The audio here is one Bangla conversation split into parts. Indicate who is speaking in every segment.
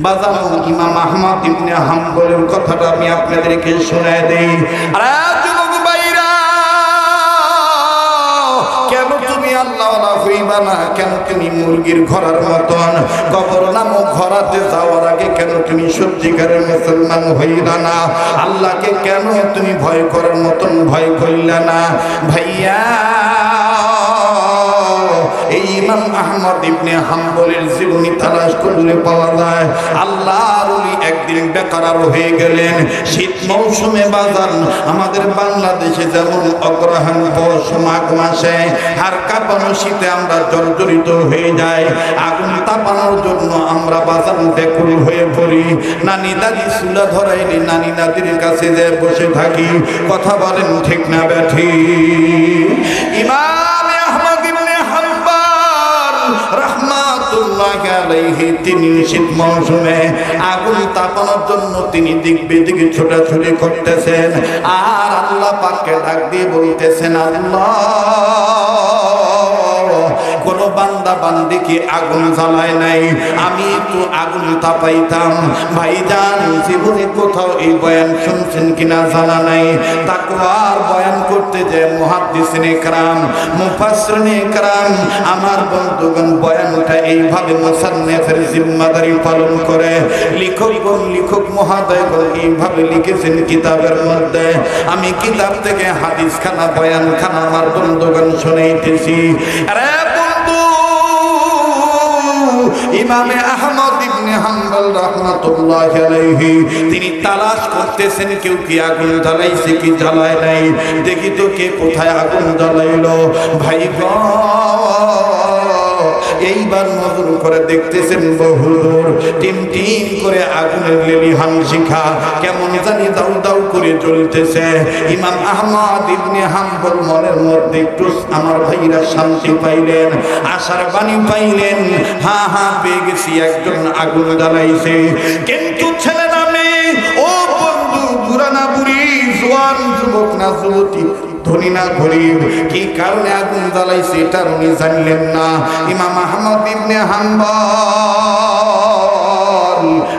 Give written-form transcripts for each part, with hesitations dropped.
Speaker 1: বাজানো ইমাম আহমদ ইবনে হাম্বলের কথাটা আমি আপনাদেরকে শোনায় দেই। আরে যুবক ভাইরা, কেন তুমি আল্লাহওয়ালা হইবা না? কেন তুমি মুরগির ঘোড়ার মতন কবর নামক ঘোড়াতে যাওয়ার আগে কেন তুমি সত্যিকারের মুসলমান হইলা না? আল্লাহকে কেন তুমি ভয় করার মতন ভয় করিলা না? ভাইয়া, এই ইমাম আহমদ ইবনে হাম্বলের জীবনী তালাশ করলে পাওয়া যায়। আল্লাহর ওলি একদিন বেকার হয়ে গেলেন। শীত মৌসুমে বাজান আমাদের বাংলাদেশে যেমন অগ্রহায়ণ পৌষ মাঘ মাসে হাড় কাঁপানো শীতে আমরা জর্জরিত হয়ে যাই, আগুন তাপানোর জন্য আমরা বাজান ব্যাকুল হয়ে পড়ি। নানি দাদি চুলা ধরাইলে নানি দাদির কাছে যে বসে থাকি। কথা বলেন ঠিক না ব্যাঠি? ইমাম আহমদ ইবনে হাম্বল রাহমাতুল্লাহি আলাইহি তিনি শীত মৌসুমে আগুন তাপানোর জন্য তিনি দিক বিদিকে ছোটাছুটি করতেছেন, আর আল্লাহ পাককে ডাক দিয়ে বলতেছেন, আল্লাহ কোন বান্দা বান্দি কি আগুন জ্বালায় নাই? আমি একটু আগুন তাপাইতাম। ভাইজান, জীবনে কোথাও এই বয়ান শুনছেন কিনা জানা নাই। তাকওয়ার বয়ান করতে যে মুহাদ্দিসিনে کرام মুফাসসিরিনে کرام আমার বন্ধুগণ বয়ানটা এইভাবে মুসান্নিফের জিম্মাদারি পালন করে। লেখক মহোদয়গণ এইভাবে লিখেছেন কিতাবের মধ্যে। আমি কিতাব থেকে হাদিস খানা বয়ান খানা আমার বন্ধুগণ শুনাইতেছি। আরে ইমামে আহমদ ইবনে হাম্বল রাহমাতুল্লাহি আলাইহি তিনি তালাশ করতেছেন কেউ কি আগুন জ্বালাইছে কি জ্বালায় নাই, দেখি তো কে কোথায় আগুন জ্বালাইলো। ভাই গো, এইবার নজর করে দেখতেছেন বহুদূর টিম টিম করে আগুনের লেলিহান শিখা কেমন জানি দাউ দাউ করে জ্বলতেছে। ইমাম আহমদ ইবনে হাম্বল মনের মধ্যে একটু আমার ভাইরা শান্তি পাইলেন, আশার বাণী পাইলেন। হা হা পেয়ে গেছি, একজন আগুন জ্বালাইছে। কিন্তু ছেলে না মেয়ে, ও বন্ধু, বুড়া না বুড়ি, জোয়ান যুবক না যুবতী, ধনী না গরিব, কি কারণে আগুন জ্বালাইছে এটা উনি জানলেন না। ইমাম আহমদ ইবনে হাম্বল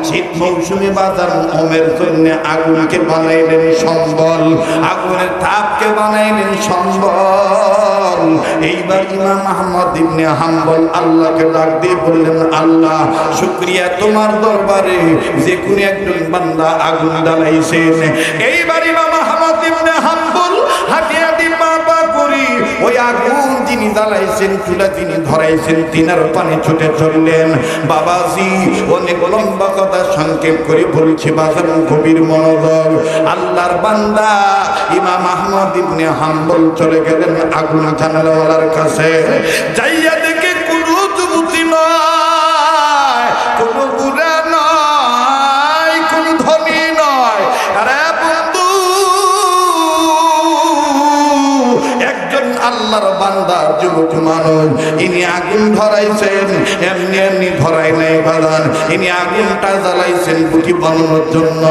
Speaker 1: শীত মৌসুমে বাজার ওমের জন্য আগুনকে বানাইলেন সম্বল, আগুনের তাপকে বানাইলেন সম্বল। এইবার ইমাম আহমদ ইবনে হাম্বল আল্লাহকে ডাক দিয়ে বললেন, আল্লাহ শুকরিয়া তোমার দরবারে যে কোনো একজন বান্দা আগুন জ্বালাইছেন। এইবার ইমাম আহমদ ইবনে হাম্বল হাঁটিয়ে পা করি ওই আগুন যিনি জ্বালাইছেন, চুলা যিনি ধরাইছেন, তিনার পানে ছুটে চললেন। বাবাজি, অনেক লম্বা কথা সংক্ষেপ করে বলছি, বাজার গভীর মনোযোগ। আল্লাহর বান্দা ইমাম আহমদ ইবনে হাম্বল চলে গেলেন আগুন জানালাওয়ালার কাছে। যাইয়া দেখে কোনো যুবতী নয়, কোনো বুড়া নয়, কোনো ধনী নয়। আরে বন্ধু, একজন আল্লাহর বান্দা যুবক মানুষ, ইনি আগুন ধরাইছেন, এমনি এমনি ধরাই নাই বাদান। ইনি আগুনটা জ্বালাইছেন রুটি বানানোর জন্য।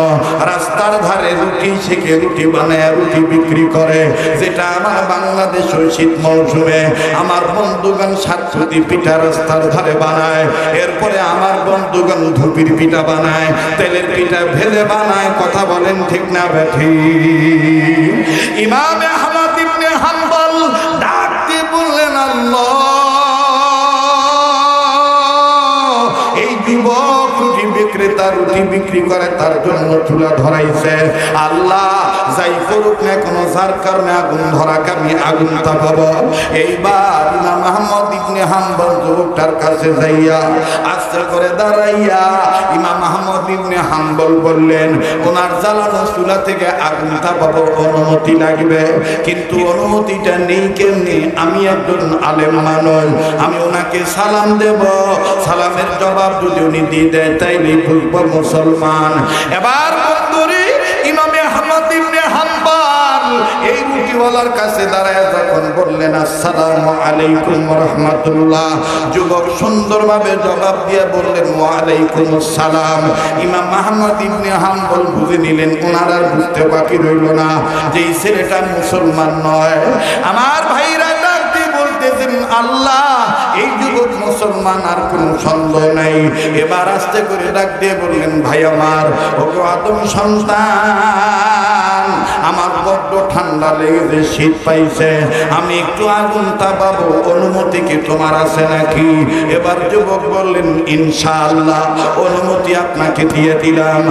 Speaker 1: রাস্তার ধারে রুটি সেকে রুটি বানায় রুটি বিক্রি করে, যেটা আমার বাংলাদেশ শীত মৌসুমে আমার বন্ধুগণ সাতপুতি পিঠা রাস্তার ধারে বানায়। এরপরে আমার বন্ধুগণ ধুপির পিঠা বানায়, তেলের পিঠা ভেজে বানায়। কথা বলেন ঠিক না ব্যাঠি? ইমাম আহমদ ইবনে হাম্বল ডাক দিয়ে বললেন, আল্লাহ এই যুবক রুটি বিক্রেতা রুটি বিক্রি করে, তার জন্য চুলা ধরাইছে। আল্লাহ যাই করুক না কোনো, যার কারণে আগুন ধরাকে আমি আগুন তাপাবো। এইবার ইমাম আহমদ ইবনে হাম্বল যুবকটার কাছে যাইয়া আস্তে করে দাঁড়াইয়া ইমাম আহমদ ইবনে হাম্বল বললেন, ওনার জ্বালানো চুলা থেকে আগুন তাপাবো অনুমতি লাগবে, কিন্তু অনুমতিটা নেই কেমনি? আমি একজন আলেম মানুষ, আমি ওনাকে সালাম দেব, সালামের জবাব যদি উনি দিয়ে দেয় তাইলে বুঝবো মুসলমান। এবার বন্ধুরে ইমাম আহমদ ইবনে হাম্বল এই রুটিওয়ালার কাছে দাঁড়ায় যখন বললেন, আসসালামু আলাইকুম ওয়া রাহমাতুল্লাহ, যুবক সুন্দরভাবে জবাব দিয়ে বললেন, ওয়া আলাইকুম আসসালাম। ইমাম আহমদ ইবনে হাম্বল বুঝে নিলেন, ওনার আর বুঝতে বাকি রইল না যে এই ছেলেটা মুসলমান নয়। আমার ভাইরা ডাক দিয়ে বলতেছেন, আল্লাহ এই যুবক মুসলমান, আর কোনো সন্দেহ নাই। এবার আস্তে করে ডাক দিয়ে বললেন, ভাই আমার, ওগো আদম সন্তান, আমার বড্ড ঠান্ডা লেগেছে, শীত পাইছে, আমি একটু আগুন তাপাবো, অনুমতি কি তোমার আছে নাকি? এবার যুবক বললেন, ইনশাআল্লাহ, অনুমতি আপনাকে দিয়ে দিলাম।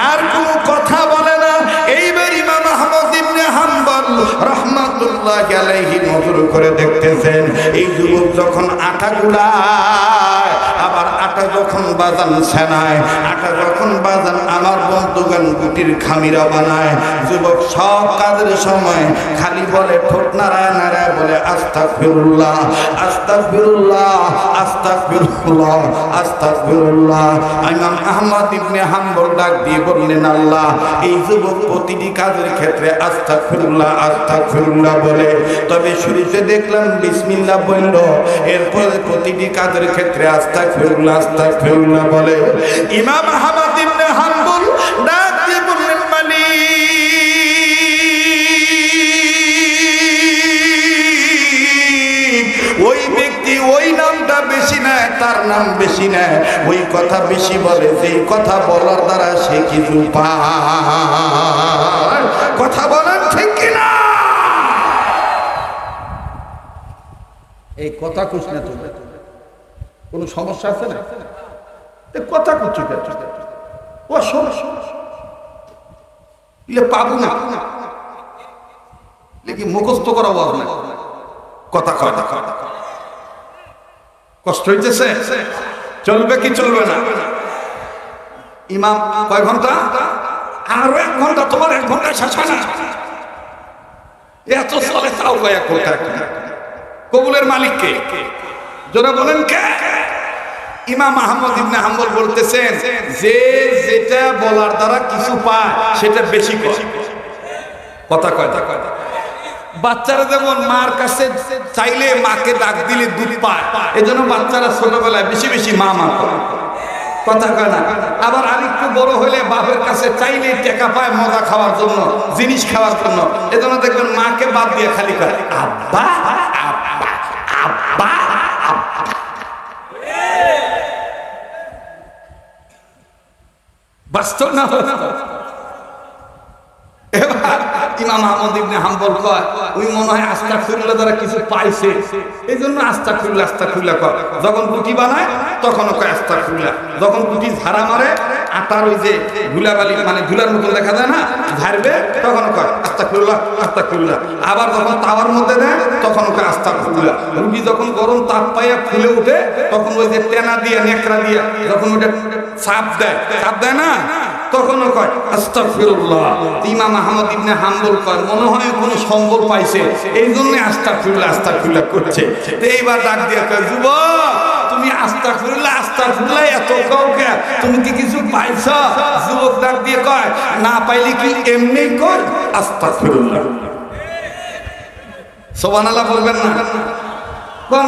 Speaker 1: আর কোনো কথা বলে না। এইবার ইমাম আহমদ ইবনে হাম্বল রাহমাতুল্লাহি আলাইহি নজর করে দেখতেছেন, এই যুবক যখন আটা গুলায়, আবার আটা যখন বাজান সেনায়, আটা যখন বাজান আমার বন্ধুগান গুটির খামিরা বানায়, যুবক সব কাজের সময় খালি বলে, ঠোঁট নাড়ায় নাড়ায় বলে, আস্তাগফিরুল্লাহ, আস্তাগফিরুল্লাহ, আস্তাগফিরুল্লাহ, আস্তাগফিরুল্লাহ। ইমাম আহমদ ইবনে হাম্বল ডাক দিয়ে বললেন, আল্লাহ, এই যুবক প্রতিটি কাজের ক্ষেত্রে আস্তাগফিরুল্লাহ, আস্তাগফিরুল্লাহ বলে, তবে শুরুতে দেখলাম বিসমিল্লাহ বলল, এরপরে প্রতিটি কাজের ক্ষেত্রে আস্তাগফিরুল্লাহ, আস্তাগফিরুল্লাহ বলে। ইমাম আহমদ ইবনে হাম্বল ডাক দিয়ে বললেন, ওই ব্যক্তি ওই নামটা বেশি নেয়, তার নাম বেশি নেয়, ওই কথা বেশি বলে, যেই কথা বলার দ্বারা সে কিছু পায়। কথা বলেন ঠিক কিনা? এই কথা কুছ না, তুমি কোনো সমস্যা আছে না? কথা কুচু ও সমস্যা পাবো না, লেকিন মুখস্থ করা বল না, কথা কথা কষ্ট হইতেছে, চলবে কি চলবে না? ইমাম কয় ঘন্টা? আরো 1 ঘন্টা। তোমার 1 ঘন্টা শেষ হয় না, এত চলে তাও কয়েক ঘন্টা। কবুলের মালিক কে? যারা বলেন কে? ইমাম আহমদ ইবনে হাম্বল বলতেছেন, যে যেটা বলার দ্বারা কিছু পায় সেটা বেশি করে কথা কয়। বাচ্চারা যেমন মার কাছে চাইলে মাকে ডাক দিলে দুধ পায়, এজন্য বাচ্চারা ছোটবেলায় বেশি বেশি মা মা কথা কয় না। আবার আরেকটু বড় হলে বাপের কাছে চাইলে টাকা পায় মজা খাওয়ার জন্য, জিনিস খাওয়ার জন্য, এজন্য দেখবেন মাকে বাদ দিয়ে খালি কয় আব্বা আব্বা আব্বা আব্বা। বাস্তব না? এবার ইমাম আহমদ ইবনে হাম্বল কয়, ওই মনে হয় আস্তাগফিরুল্লাহ দ্বারা কিছু পাইছে, এই জন্য আস্তাগফিরুল্লাহ আস্তাগফিরুল্লাহ কয়। যখন রুটি বানায় তখনও কয় আস্তাগফিরুল্লাহ, যখন রুটি ঝাড়া মারে, আটার ওই যে ধুলাবালি মানে ধুলার মতন দেখা যায় না, ঝাড়বে, তখনও কয় আস্তাগফিরুল্লাহ আস্তাগফিরুল্লাহ। আবার যখন তাওয়ার মধ্যে দেয় তখনও কয় আস্তাগফিরুল্লাহ। রুটি যখন গরম তাপ পাইয়া ফুলে উঠে, তখন ওই যে টেনা দিয়ে নেকড়া দিয়ে যখন ওটা চাপ দেয় না, তখনও কয় আস্তাগফিরুল্লাহ। ইমাম আহমদ ইবনে হাম্বল কয়, মনে হয় কোনো সম্বল পাইছে, এই জন্য আস্তাগফিরুল্লাহ আস্তাগফিরুল্লাহ করছে। তো এইবার ডাক দিয়ে কয়, যুবক, তুমি আস্তাগফিরুল্লাহ আস্তাগফিরুল্লাহ এত কাউকে, তুমি কি কিছু পাইছ? যুবক ডাক দিয়ে কয়, না পাইলে কি এমনি কর আস্তাগফিরুল্লাহ। সুবহানাল্লাহ বলবেন না?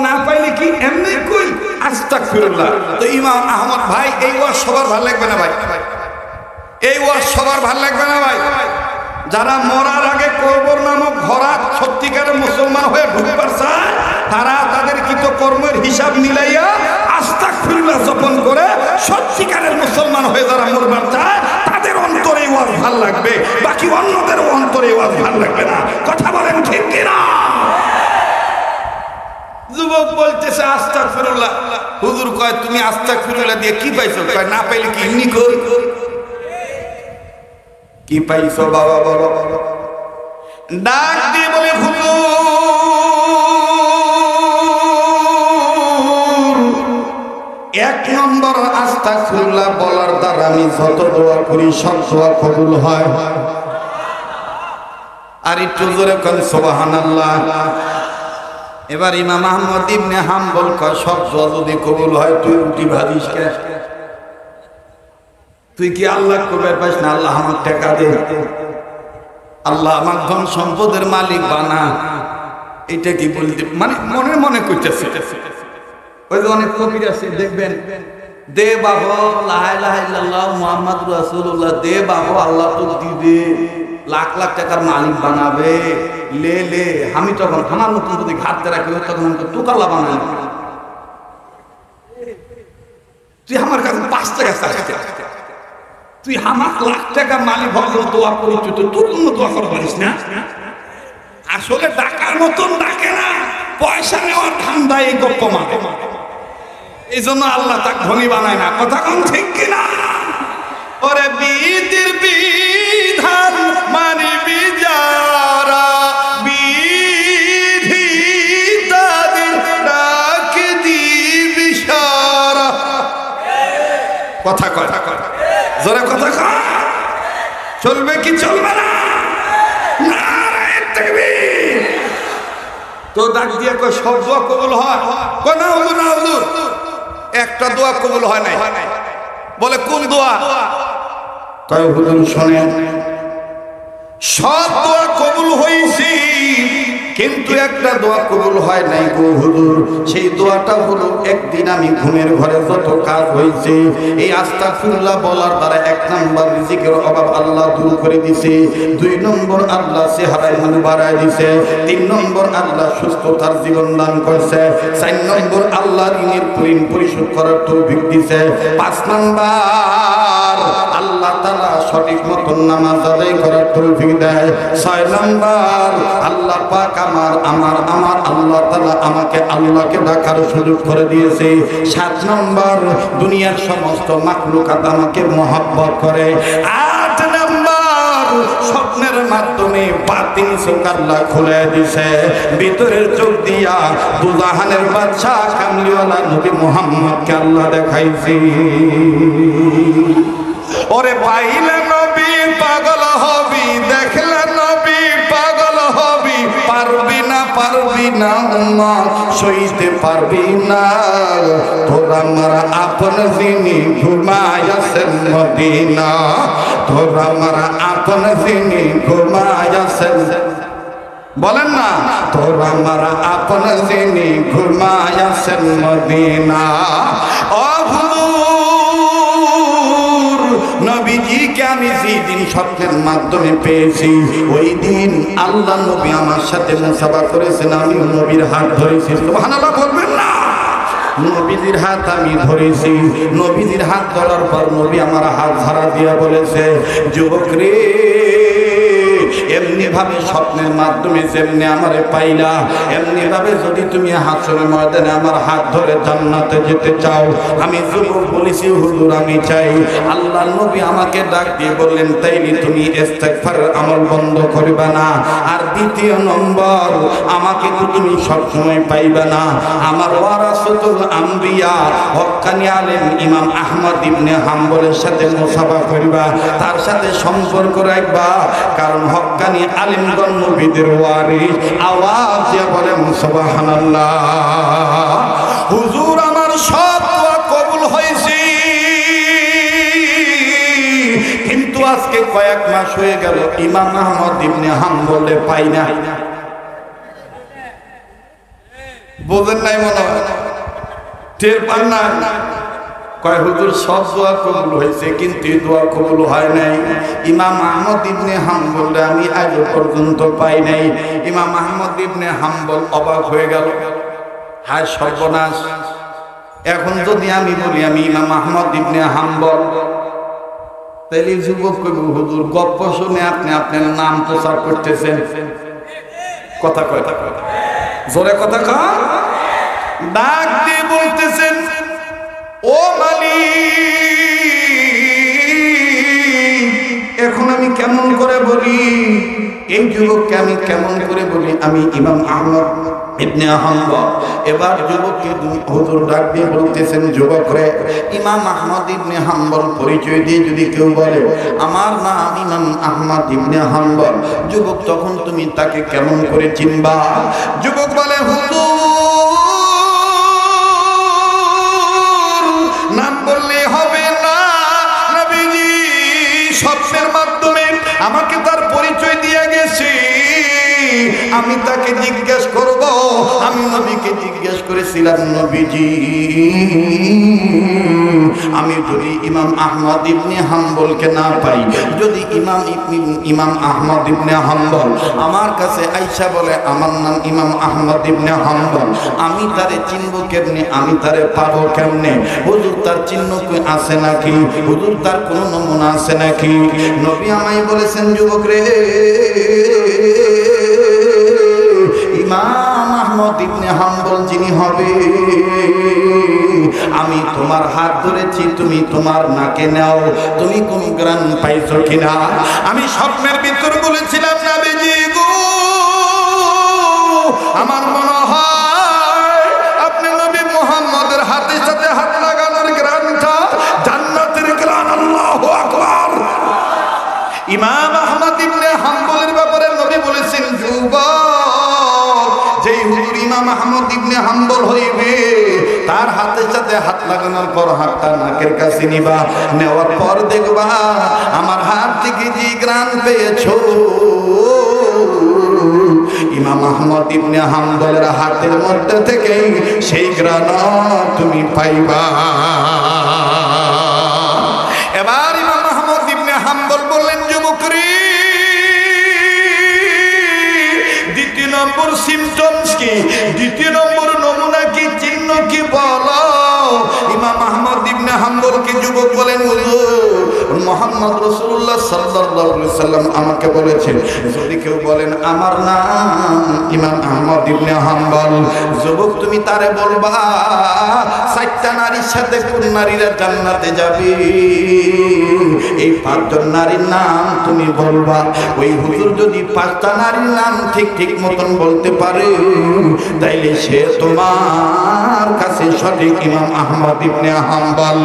Speaker 1: না পাইলে কি এমনি কই আস্তাগফিরুল্লাহ। তো ইমাম আহমদ ভাই, এই ওয়াজ সবার ভালো লাগবে না ভাই, এই ওয়াজ সবার ভালো লাগবে না ভাই। যারা মরার আগে কবর নামক ঘোড়া সত্যিকারের মুসলমান হয়ে ঢুকবার চায়, তারা তাদের কৃত কর্মের হিসাব মিলাইয়া আস্তাগফিরুল্লাহ যাপন করে সত্যিকারের মুসলমান হয়ে যারা মরবার চায়, তাদের অন্তরে ওয়াজ ভালো লাগবে, বাকি অন্যদের অন্তরে ওয়াজ ভালো লাগবে না। কথা বলেন ঠিক কিনা? যুবক বলতেছে আস্তাগফিরুল্লাহ। হুজুর কয়, তুমি আস্তাগফিরুল্লাহ দিয়ে কি পাইছো? কয়, না পাইলে কি এমনি কর। কি পাইছো বাবা? বলো। ডাক দিয়ে বলে, হুজুর, 1 নম্বর আস্তাগফিরুল্লাহ বলার দ্বারা আমি যত দোয়া করি সব দোয়া কবুল হয়। আর একটু জোরে কোন সুবহানাল্লাহ। এবার ইমাম আহমদ ইবনে হাম্বল কয়, সব দোয়া যদি কবুল হয়, তুই রুটি ভাজিস কে? তুই কি আল্লাহ কবে পাইস না? আল্লাহ আমার টাকা দে, আল্লাহ আমার ধন সম্পদের মালিক বানা, এটা কি বলতে মানে মনে মনে করতেছে। ওই যে অনেক কবির আছে দেখবেন, দে বাবা লা ইলাহা ইল্লাল্লাহ মুহাম্মাদুর রাসূলুল্লাহ, দে বাবা আল্লাহ তো দিবে, লাখ লাখ টাকার মালিক বানাবে, লে লে। আমি তখন আমার মতন যদি ঘাটতে রাখি, তখন আমি তো তুকাল্লা বানাই। তুই আমার কাছে 5 টাকা চাইছিস, তুই আমার লাখ টাকা মালিক হওয়ার দোয়া করিস, তুই তোর জন্য দোয়া করতে পারিস না? আসলে ডাকার মতন ডাকে না, পয়সা নেওয়ার ধান্দায় এই গপ্প মারে। এই জন্য আল্লাহ তাকে ধনী বানায় না। কথা কোন ঠিক কিনা? ওরে বিধির বিধান মানিবি যারা, বিধি তাদের ডাক দিবি সারা। কথা কথা কথা জোরে কথা কয়। চলবে কি চলবে না? নারায়ে তাকবীর। তো ডাক দিয়ে কয় সব দোয়া কবুল হয়? কয় না হুজুর, না হুজুর, একটা দোয়া কবুল হয় নাই। বলে কোন দোয়া? কয় হুজুর শোনেন, সব দোয়া কবুল হয়েছে কিন্তু একটা দোয়া কবুল হয় নাই গো হুজুর। সেই দোয়াটা হলো, একদিন আমি ঘুমের ঘরে যত কাজ হয়েছে এই আস্তাগফিরুল্লাহ বলার দ্বারা 1 নম্বর রিজিকের অভাব আল্লাহ দূর করে দিছে, 2 নম্বর আল্লাহ চেহারায় মান বাড়ায় দিছে, 3 নম্বর আল্লাহ সুস্থতার জীবন দান করছে, 4 নম্বর আল্লাহ ঋণের ঋণ পরিশোধ করার তৌফিক দিছে, 5 নম্বর আল্লাহ তাআলা সঠিক মতন নামাজ আদায় করার তৌফিক দেয়, 6 নম্বর আল্লাহ পাক আমার আল্লাহ তাআলা আমাকে আল্লাহকে ডাকার সুযোগ করে দিয়েছে, 7 নম্বর দুনিয়ার সমস্ত মাখলুকাত আমাকে মহব্বত করে, 8 নম্বর স্বপ্নের মাধ্যমে বাতিন চোখ আল্লাহ খুলে দিছে, ভিতরের চোখ দিয়া দুজাহানের বাদশা কামলিওয়ালা নবী মুহাম্মদকে আল্লাহ দেখাইছে। ওরে পাইলে নবী পাগল হবি, দেখলে নবী পাগল হবি, পারবি না উম্মত সইতে পারবি না, তোরা মারা আপন যিনি ঘুমায়াছেন মদিনা, তোরা মারা আপন যিনি ঘুমায়াছেন, বলেন না, তোরা মারা আপন যিনি ঘুমায়াছেন মদিনা। ও নবীজিকে আমি যেদিন স্বপ্নের মাধ্যমে পেয়েছি ওই দিন আল্লাহ নবী আমার সাথে মুসাফা করেছেন, আমি নবীর হাত ধরেছি। সুবহানাল্লাহ বলবেন না? নবীজির হাত আমি ধরেছি, নবীজির হাত ধরার পর নবী আমার হাত ধরা দিয়া বলেছে, যুবক রে, এমনি ভাবে স্বপ্নের মাধ্যমে যেমনি আমারে পাইলা, এমনি ভাবে যদি তুমি হাসরের ময়দানে আমার হাত ধরে জান্নাতে যেতে চাও। আমি যুবক বলেছি, হুজুর আমি চাই। আল্লাহ নবী আমাকে ডাক দিয়ে বললেন, তাইলে তুমি ইস্তেগফারের আমল বন্ধ করবে না, আর 2 নম্বর আমাকে তো তুমি সবসময় পাইবে না, আমার ওয়ারাসাতুল আম্বিয়া হক্কানি আলেম ইমাম আহমদ ইবনে হাম্বলের সাথে মুসাফা করিবা, তার সাথে সম্পর্ক রাখবা, কারণ হক্কানি আলেমগণ নবীদের ওয়ারিস। আওয়াজ দিয়ে বলেন সুবহানাল্লাহ। হুজুর আমার সব দোয়া কবুল হয়েছে, কিন্তু আজকে কয়েক মাস হয়ে গেল ইমাম আহমদ ইবনে হাম্বলে পাই না। বোঝেন নাই মনে হয়? টের পান না? কয় হুজুর সব দোয়া কবুল হয়েছে কিন্তু এই দোয়া কবুল হয় নাই। ইমাম আহমদ ইবনে হাম্বল আমি আজ পর্যন্ত পাই নাই। ইমাম আহমদ ইবনে হাম্বল অবাক হয়ে গেল, হায় সর্বনাশ, এখন যদি আমি বলি আমি ইমাম আহমদ ইবনে হাম্বল, তাইলে যুবক কইব হুজুর গপ্প শুনে আপনি আপনার নাম প্রচার করতেছেন। কথা কয়, জোরে কথা কয়, ডাক দিয়ে বলতেছেন, ও মালিক, এখন আমি কেমন করে বলি এই যুবককে, আমি কেমন করে বলি আমি ইমাম আহমদ ইবনে হাম্বল। এবার যুবককে হুজুর ডাক দিয়ে বলতেছেন, যুবক রে, ইমাম আহমদ ইবনে হাম্বল পরিচয় দিয়ে যদি কেউ বলে আমার নাম ইমাম আহমদ ইবনে হাম্বল, যুবক তখন তুমি তাকে কেমন করে চিনবা? যুবক বলে, হুজুর নাম বললে হবে না, নবীজি স্বপ্নের মাধ্যমে আমাকে তার পরিচয় দিয়ে গেছে, আমি তাকে জিজ্ঞেস করব আমি নবীকে জিজ্ঞেস করেছিলাম, নবীজি আমি যদি ইমাম আহমদ ইবনে হাম্বলকে না পাই, যদি ইমাম আহমদ ইবনে হাম্বল আমার কাছে আইসা বলে আমার নাম ইমাম আহমদ ইবনে হাম্বল, আমি তারে চিনব কেমনে, আমি তারে পাবো কেমনে? হুজুর তার চিহ্ন আছে নাকি? হুজুর তার কোনো নমুনা আছে নাকি? নবী আমায় বলেছেন, যুবক রে, ইমাম আহমদ ইবনে হাম্বল যিনি হবে, আমি তোমার হাত ধরেছি, তুমি তোমার নাকে নাও, তুমি কোন গ্রান পাইছো কিনা? আমি স্বপ্নের ভিতর বলেছিলাম, নবীজি গো, আমার মনে হয় আপনি নবী মুহাম্মদের হাতের সাথে হাত লাগানোর গ্রানটা জান্নাতের গ্রান। আল্লাহু আকবার। ইমাম আহমদ ইবনে হাম্বলের ব্যাপারে নবী বলেছেন, যুবক, যেই হুজুর ইমাম আহমদ ইবনে হাম্বল হইবে, তার হাতের সাথে হাত লাগানোর পর হাতটা নাকের কাছে নিবা, নেওয়ার পর দেখবা আমার হাত থেকে যে গ্রান পেয়েছো, ইমাম আহমদ ইবনে হাম্বলের হাতের মধ্যে থেকে সেই গ্রান তুমি পাইবা। এবার ইমাম আহমদ ইবনে হাম্বল বললেন, যুবক রে, দ্বিতীয় নম্বর সিমটমস কি, দ্বিতীয় নম্বর নমুনা কি, চিহ্ন কি বলো? ইমাম আহমদ ইবনে হাম্বলকে যুবক বলেন, মুহাম্মদ রাসূলুল্লাহ সাল্লাল্লাহু আলাইহি সাল্লাম আমাকে বলেছেন, যদি কেউ বলেন আমার নাম ইমাম আহমদ ইবনে হাম্বল, যুবক তুমি তারে বলবা চারটা নারীর সাথে কোন নারীরা জান্নাতে যাবে, এই পাঁচজন নারীর নাম তুমি বলবা। ওই হুজুর যদি পাঁচটা নারীর নাম ঠিক ঠিক মতন বলতে পারে, তাইলে সে তোমার কাছে সঠিক ইমাম আহমদ ইবনে হাম্বল।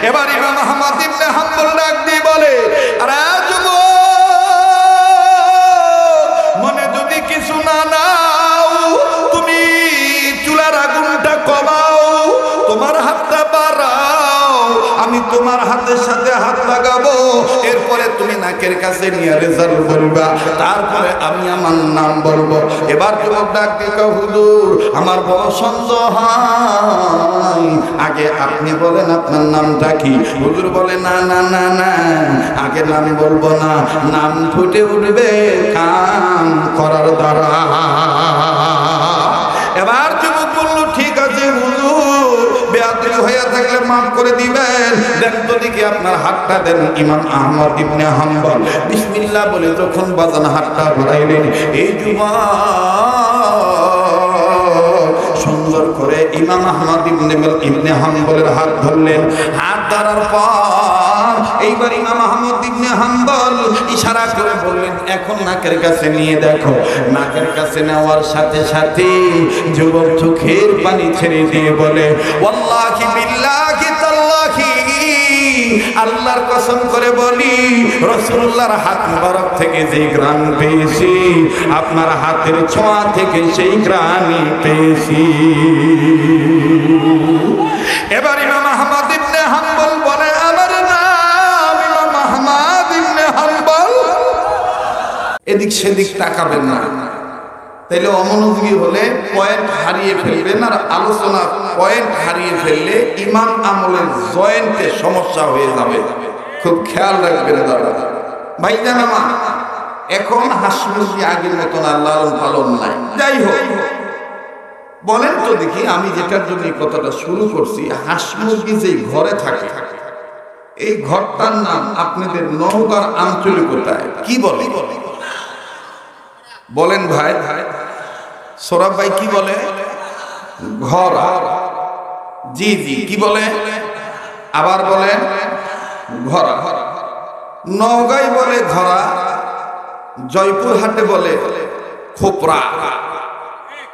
Speaker 1: এবার ইমাম আহমদ ইবনে হাম্বল ডাক দিয়ে বলে, আরে যুবক, মনে যদি কিছু না নাও, তুমি চুলার আগুনটা কমাও, তোমার হাতটা বাড়াও, আমি তোমার হাতের সাথে হাত লাগাবো, এরপরে তুমি নাকের কাছে নিয়ে রেজাল্ট বলবা, তারপরে আমি আমার নাম বলবো। এবার যুবক ডাক দিয়ে, হুজুর আমার বড় সন্দেহ হয়, আগে আপনি বলেন আপনার নামটা কি? হুজুর বলে, না না না না, আগে নাম বলবো না, নাম ফুটে উঠবে কাম করার দ্বারা। এবার যুবক বলল, ঠিক আছে হুজুর, বেয়াদবি হয়ে থাকলে মাফ করে দিবেন, দেন তো দেখি আপনার হাতটা দেন। ইমাম আহমদ ইবনে হাম্বল বিসমিল্লাহ বলে যখন বাজান হাতটা বাড়াইলেন, এই যুবক সুন্দর করে ইমাম আহমদ ইবনে হাম্বলের হাত ধরলেন। হাত ধরার পর এইবার ইমাম আহমদ ইবনে হাম্বল ইশারা করে বললেন, এখন নাকের কাছে নিয়ে দেখো। নাকের কাছে নেওয়ার সাথে সাথে যুবক চোখের পানি ছেড়ে দিয়ে বলে, ওয়াল্লাহি বিল্লাহি তাল্লাহি, আল্লাহর কসম করে বলি, রাসূলুল্লাহর হাত মুবারক থেকে যে ঘ্রাণ পেয়েছি, আপনার হাতের ছোঁয়া থেকে সেই ঘ্রাণই পেয়েছি। এবার ইমাম আহমদ ইবনে হাম্বল বলে, আমার নাম ইমাম আহমদ ইবনে হাম্বল। এদিক সেদিক তাকাবেন না, তাইলে অমনোযোগী হলে পয়েন্ট হারিয়ে ফেলবেন, আর আলোচনা পয়েন্ট হারিয়ে ফেললে ইমাম আমলের জয়েন্টে সমস্যা হয়ে যাবে। খুব খেয়াল রাখবেন দাদা ভাইজান আমার। এখন হাঁস মুরগি আগের মতন আর লালন পালন নাই। যাই হোক, বলেন তো দেখি, আমি যেটার জন্য এই কথাটা শুরু করছি, হাঁস মুরগি যেই ঘরে থাকে, এই ঘরটার নাম আপনাদের নওগাঁর আঞ্চলিকতায় কি বলে? বলেন ভাই, সৌরভ ভাই কি বলে? ঘর। জি জি, কি বলে? আবার বলেন ঘরা। নওগাঁয় বলে ঘরা, জয়পুরহাটে বলে খোপরা।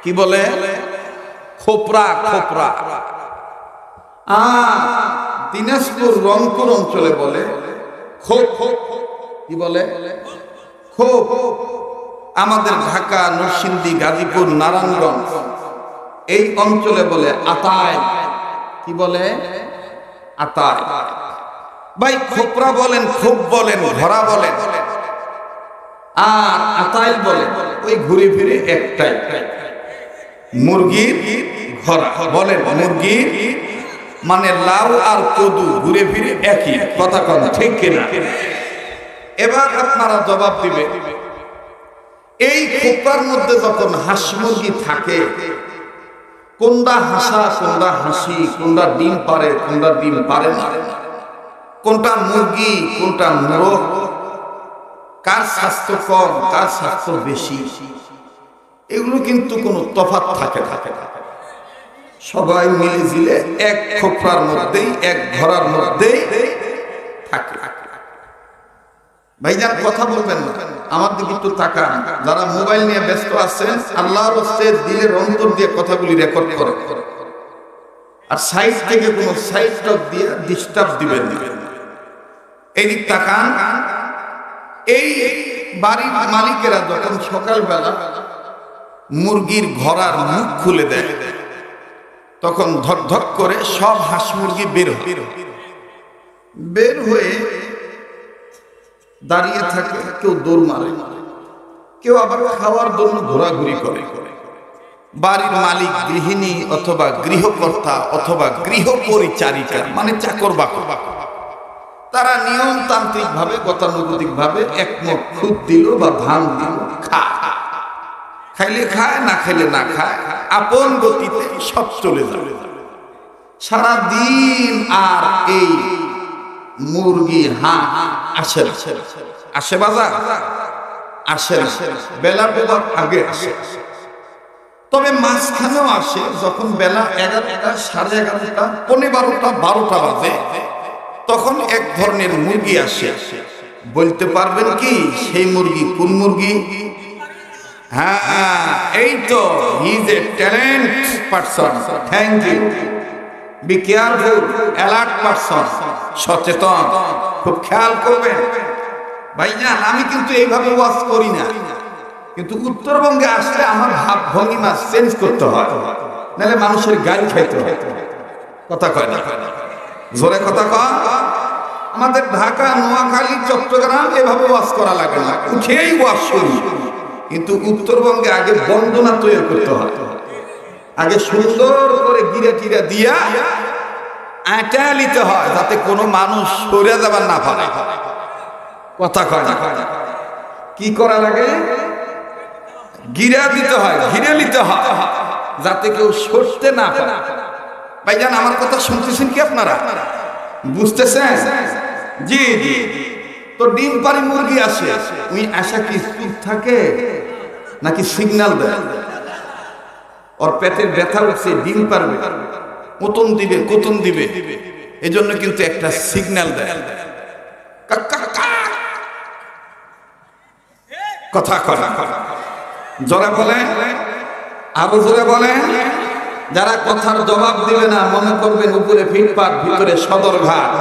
Speaker 1: কি বলে? খোপরা। খোপরা। দিনাজপুর রংপুর অঞ্চলে বলে খোপ। কি বলে? খোপ। আমাদের ঢাকা, নরসিংদী, গাজীপুর, নারায়ণগঞ্জ এই অঞ্চলে বলে আতায়। কি বলে? আতায়। ভাই খোপরা বলেন, খোপ বলেন, ঘরা বলেন, আর আতায় বলেন, ওই ঘুরে ফিরে একটাই। মুরগির ঘোড়া। বলেন মুরগির মানে লাউ আর কদু ঘুরে ফিরে একই কথা, কথা ঠিক কিনা? এবার আপনারা জবাব দিবে, এই খোপার মধ্যে যখন হাঁস মুরগি থাকে, কোনটা হাসা কোনটা হাসি, কোনটা ডিম পারে কোনটা ডিম পারে না, কোনটা মুরগি কোনটা মোরগ, কার স্বাস্থ্য কম কার স্বাস্থ্য বেশি, এগুলো কিন্তু কোনো তফাৎ থাকে না। সবাই মিলে ঝিলে এক খোপড়ার মধ্যেই, এক ঘোড়ার মধ্যেই থাকে। ভাইজান কথা বলবেন না, আমার দিকে একটু তাকান। যারা মোবাইল নিয়ে ব্যস্ত আছেন, আল্লাহর রাস্তে দিলের অন্তর দিয়ে কথাগুলি রেকর্ড করে, আর সাইড থেকে কোনো সাইড টক দিয়ে ডিস্টার্ব দিবেন না। এদিক তাকান। এই বাড়ির মালিকেরা যখন সকালবেলা মুরগির ঘোড়ার মুখ খুলে দেয়, তখন ধক ধক করে সব হাঁস মুরগি বের হয়ে দাঁড়িয়ে থাকে। কেউ দৌড় মারে, কেউ আবার খাওয়ার জন্য ঘোরাঘুরি করে। বাড়ির মালিক গৃহিণী অথবা গৃহকর্তা অথবা গৃহ পরিচারিকা মানে চাকর বাকর, তারা নিয়মতান্ত্রিক ভাবে গতানুগতিক ভাবে একমত খুদ দিল বা ধান দিল, খাইলে খায় না খাইলে না খায়, আপন গতিতে সব চলে যাবে সারাদিন। আর এই মুরগি আসে আসে বাজার আসে, বেলা বেলার আগে আসে। তবে মাঝখানেও আসে যখন বেলা 11টা, 11:30, 11:15, 12টা বাজে, তখন এক ধরনের মুরগি আসে। বলতে পারবেন কি সেই মুরগি কোন মুরগি? হ্যাঁ, এই তো, he is a talent person. Thank you. Be careful, alert person, সচেতন, খুব খেয়াল করবেন। ভাইজান আমি কিন্তু এইভাবে ওয়াজ করি না, কিন্তু উত্তরবঙ্গে আসলে আমার ভাব ভঙ্গিমা চেঞ্জ করতে হয়, নাহলে মানুষের গাড়ি খাইতে হয়। কথা কয় না, জোরে কথা কয়। আমাদের ঢাকা, নোয়াখালী, চট্টগ্রাম এভাবে ওয়াজ করা লাগে না, উঠেই ওয়াজ শুরু। কিন্তু উত্তরবঙ্গে আগে বন্দনা তৈরি করতে হয়, আগে সুন্দর করে গিরা টিরা দিয়া আটা নিতে হয়, যাতে কোনো মানুষ সরে যাবার না পারে। কথা কয় না, কি করা লাগে? গিরা দিতে হয়, ঘিরে নিতে হয়, যাতে কেউ সরতে না পারে। ভাইজান আমার কথা শুনতেছেন কি আপনারা? বুঝতেছেন? জি জি। তো ডিম পারি মুরগি আসে, ওই আশা কি চুপ থাকে নাকি সিগন্যাল দেয়? ওর পেটের ব্যথা উঠছে, ডিম পারবে, কতন দিবে কতন দিবে, এজন্য কিন্তু একটা সিগন্যাল দেয়। কথা কথা জোরে বলেন, আরো জোরে বলেন। যারা কথার জবাব দিবে না মনে করবেন উপরে ফিটপাট, ভিতরে সদরঘাট,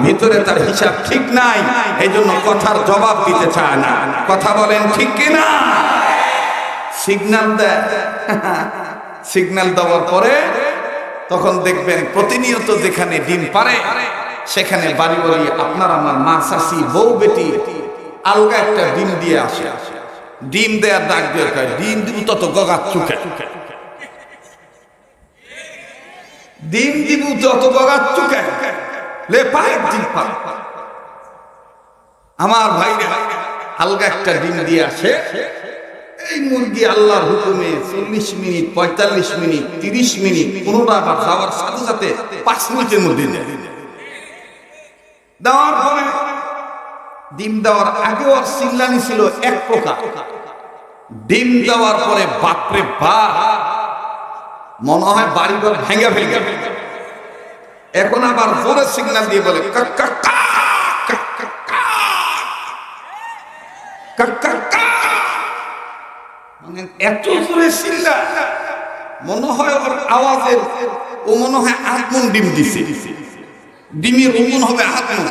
Speaker 1: ভিতরে তার হিসাব ঠিক নাই, এই জন্য কথার জবাব দিতে চায় না। কথা বলেন ঠিক কিনা? সিগন্যাল দেয়। সিগন্যাল দেওয়ার পরে তখন দেখবেন প্রতিনিয়ত যেখানে ডিম পারে সেখানে বাড়ি বাড়ি আপনার আমার মা, শাশি, বউ, বেটি আলগা একটা ডিম দিয়ে আসে। ডিম দেয়ার ডাক দিয়ে কয়, ডিম দিব তত গগার চুকে, ডিম দিব তত গগার চুকে, লে পায় ডিম পা। আমার ভাইরা আলগা একটা ডিম দিয়ে আসে। এই মুরগি আল্লাহর হুকুমে 40 মিনিট, 45 মিনিট, 30 মিনিট, কোনোটা আবার খাওয়ার সাথে সাথে 5 মিনিটের মধ্যে দেওয়ার পরে ডিম দেওয়ার আগে ওর চিল্লানি ছিল এক প্রকার, ডিম দেওয়ার পরে বাপরে বাপ মনে হয় বাড়িঘর ভেঙে ভেঙে। এখন আবার জোরে সিগন্যাল দিয়ে বলে কাকা কাকা, মানে এত জোরে চিল্লা, মনে হয় ওর আওয়াজের ও মনে হয় 8 মণ ডিম দিছে। ডিমের ওজন হবে 8 মণ।